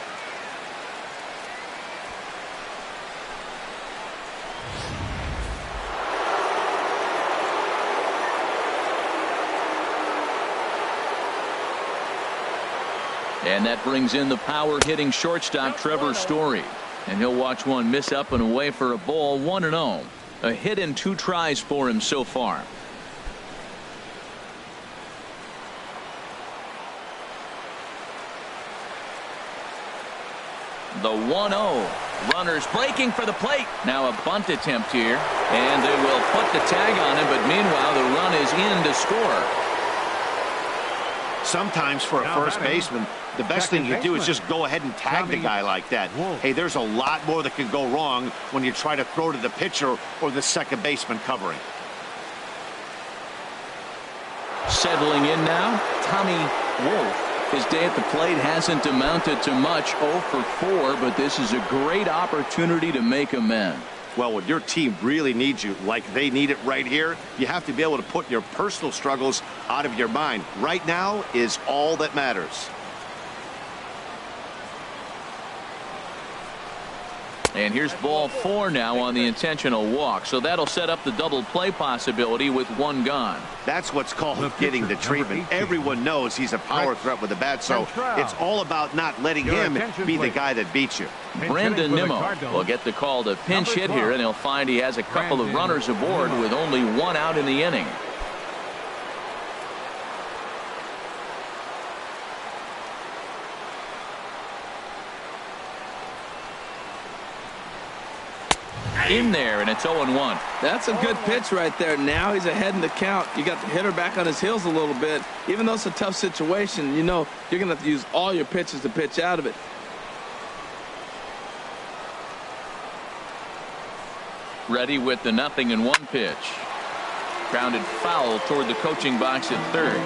And that brings in the power-hitting shortstop, Trevor Story. And he'll watch one miss up and away for a ball, 1-0. A hit in 2 tries for him so far. The 1-0. Runners breaking for the plate. Now a bunt attempt here. And they will put the tag on him, but meanwhile the run is in to score. Sometimes for a first baseman, the best thing you do is just go ahead and tag the guy like that. Hey, there's a lot more that can go wrong when you try to throw to the pitcher or the second baseman covering. Settling in now, Tommy Wolf. His day at the plate hasn't amounted to much, 0 for 4, but this is a great opportunity to make amends. Well, when your team really needs you like they need it right here, you have to be able to put your personal struggles out of your mind. Right now is all that matters. And here's ball 4 now on the intentional walk. So that'll set up the double play possibility with 1 gone. That's what's called getting the treatment. Everyone knows he's a power threat with the bat, so it's all about not letting him be the guy that beats you. Brendan Nimmo will get the call to pinch hit here, and he'll find he has a couple of runners aboard with only 1 out in the inning. In there, and it's 0-1. That's a good pitch right there. Now he's ahead in the count. You got the hitter back on his heels a little bit. Even though it's a tough situation, you know you're going to have to use all your pitches to pitch out of it. Ready with the 0-1 pitch. Grounded foul toward the coaching box at third.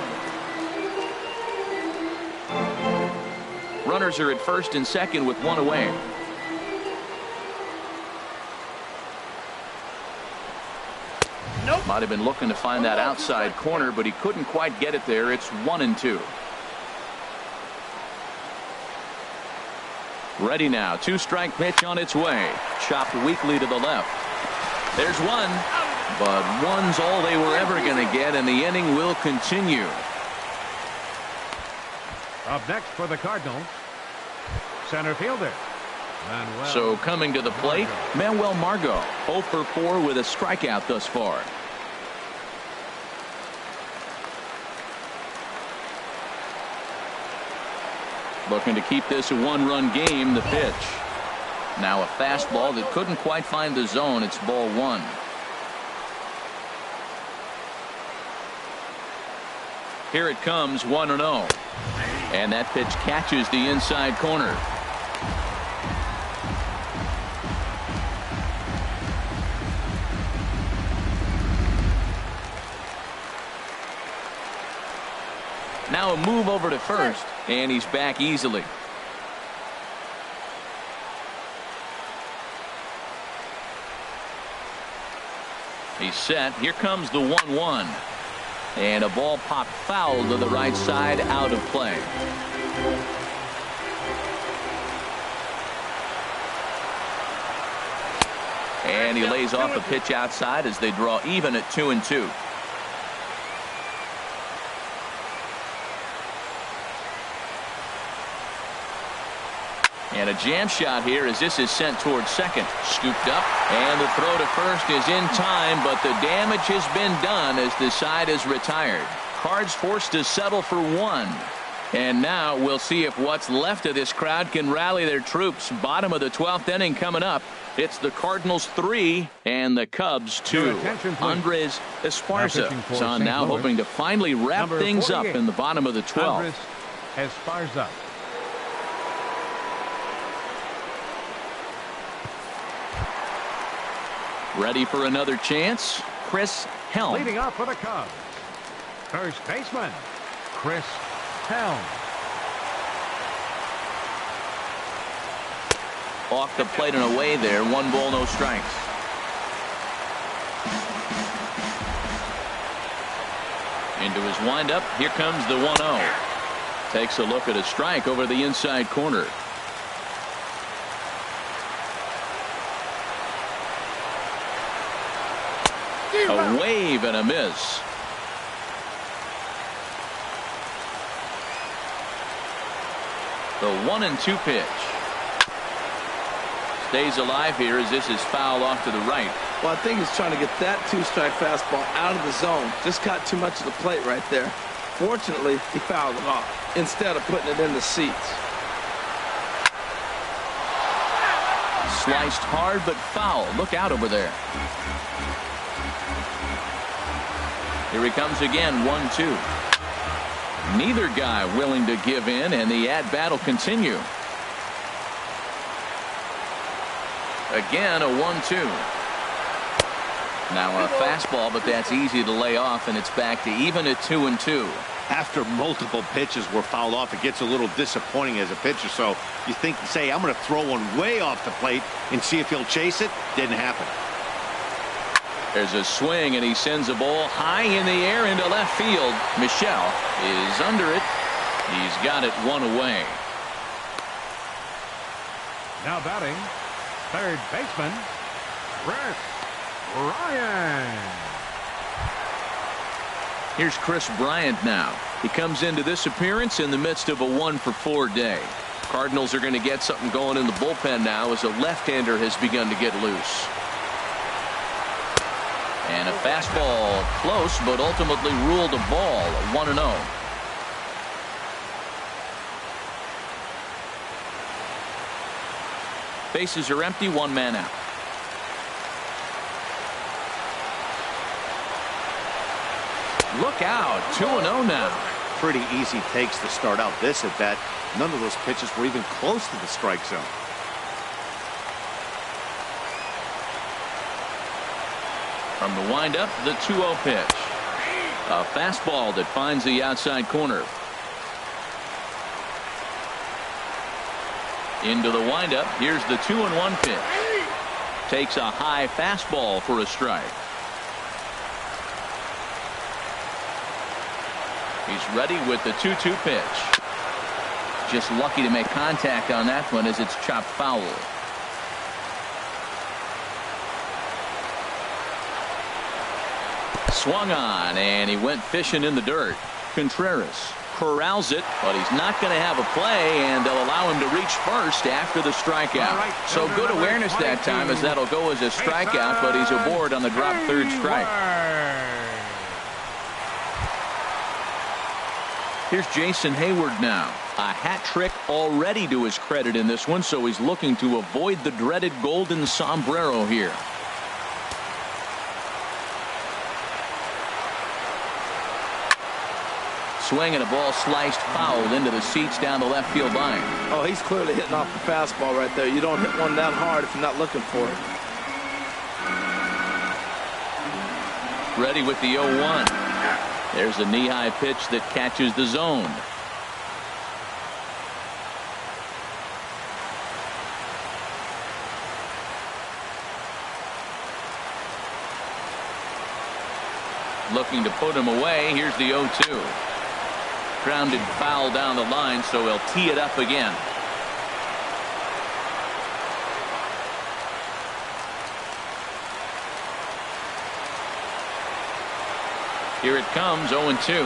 Runners are at first and second with 1 away. Might have been looking to find that outside corner, but he couldn't quite get it there. It's 1-2. Ready now. 2-strike pitch on its way. Chopped weakly to the left. There's one, but one's all they were ever going to get, and the inning will continue. Up next for the Cardinals, Center fielder. So coming to the plate, Manuel Margot, 0 for 4 with a strikeout thus far. Looking to keep this a one-run game. The pitch. Now a fastball that couldn't quite find the zone. It's ball 1. Here it comes, 1-0. And that pitch catches the inside corner. Now a move over to first, and he's back easily. He's set. Here comes the 1-1. And a ball popped foul to the right side, out of play. And he lays off a pitch outside as they draw even at 2-2. And a jam shot here as this is sent towards second. Scooped up, and the throw to first is in time, but the damage has been done as the side is retired. Cards forced to settle for 1. And now we'll see if what's left of this crowd can rally their troops. Bottom of the 12th inning coming up. It's the Cardinals 3 and the Cubs 2. Andres Esparza is on now, hoping to finally wrap things up in the bottom of the 12th. Andres Esparza. Ready for another chance, Chris Helm. Leading off for the Cubs, first baseman, Chris Helm. Off the plate and away there. 1 ball, no strikes. Into his windup. Here comes the 1-0. Takes a look at a strike over the inside corner. A wave and a miss. The 1-2 pitch. Stays alive here as this is fouled off to the right. Well, I think he's trying to get that 2-strike fastball out of the zone. Just caught too much of the plate right there. Fortunately, he fouled it off instead of putting it in the seats. Sliced hard but foul. Look out over there. Here he comes again, 1-2. Neither guy willing to give in, and the at-bat will continue. Again, a 1-2. Now a fastball, but that's easy to lay off, and it's back to even at 2-2. After multiple pitches were fouled off, it gets a little disappointing as a pitcher. So you think, say, I'm going to throw one way off the plate and see if he'll chase it. Didn't happen. There's a swing, and he sends a ball high in the air into left field. Michel is under it. He's got it 1 away. Now batting, third baseman, Chris Bryant. Here's Chris Bryant now. He comes into this appearance in the midst of a 1-for-4 day. Cardinals are going to get something going in the bullpen now as a left-hander has begun to get loose. And a fastball close, but ultimately ruled a ball, 1-0. Bases are empty, 1 man out. Look out, 2-0 now. Pretty easy takes to start out this at bat. None of those pitches were even close to the strike zone. From the windup, the 2-0 pitch. A fastball that finds the outside corner. Into the windup. Here's the 2-1 pitch. Takes a high fastball for a strike. He's ready with the 2-2 pitch. Just lucky to make contact on that one as it's chopped foul. Swung on, and he went fishing in the dirt. Contreras corrals it, but he's not going to have a play, and they'll allow him to reach first after the strikeout. Right, so good awareness that time, as that'll go as a strikeout, but he's aboard on the drop third strike. Here's Jason Hayward now. A hat trick already to his credit in this one, so he's looking to avoid the dreaded golden sombrero here. Swing and a ball sliced foul into the seats down the left field line. Oh, he's clearly hitting off the fastball right there. You don't hit one that hard if you're not looking for it. Ready with the 0-1. There's a knee-high pitch that catches the zone. Looking to put him away. Here's the 0-2. Grounded foul down the line, so he'll tee it up again. Here it comes, 0-2.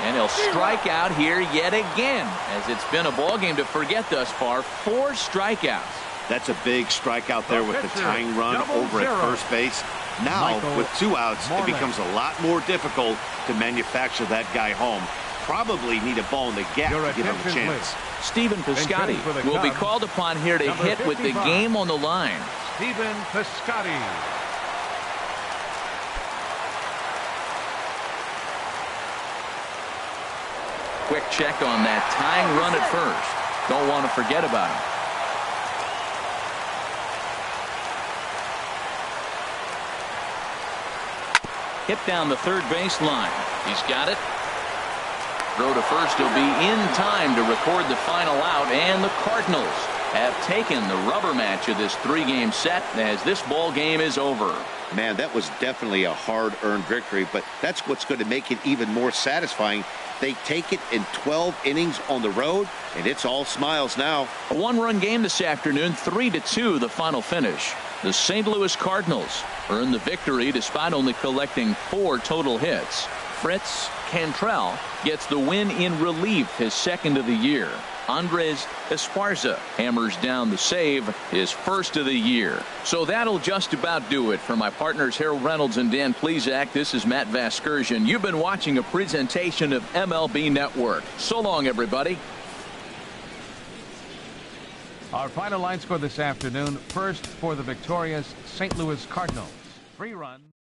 And he'll strike out here yet again, as it's been a ball game to forget thus far. 4 strikeouts. That's a big strikeout there with the tying run over at first base. Now, with 2 outs, it becomes a lot more difficult to manufacture that guy home. Probably need a ball in the gap to give him a chance. Stephen Piscotty will be called upon here to hit with the game on the line. Stephen Piscotty. Quick check on that tying run at first. Don't want to forget about him. Hit down the third base line. He's got it. Throw to first. He'll be in time to record the final out, and the Cardinals have taken the rubber match of this 3-game set as this ball game is over. Man, that was definitely a hard-earned victory, but that's what's going to make it even more satisfying. They take it in 12 innings on the road, and it's all smiles now. A 1-run game this afternoon, 3-2 the final finish. The St. Louis Cardinals earned the victory despite only collecting 4 total hits. Fritz Cantrell gets the win in relief, his second of the year. Andres Esparza hammers down the save, his first of the year. So that'll just about do it. For my partners Harold Reynolds and Dan Plesac, this is Matt Vasgersian. You've been watching a presentation of MLB Network. So long, everybody. Our final line score this afternoon. First for the victorious St. Louis Cardinals. 3 runs.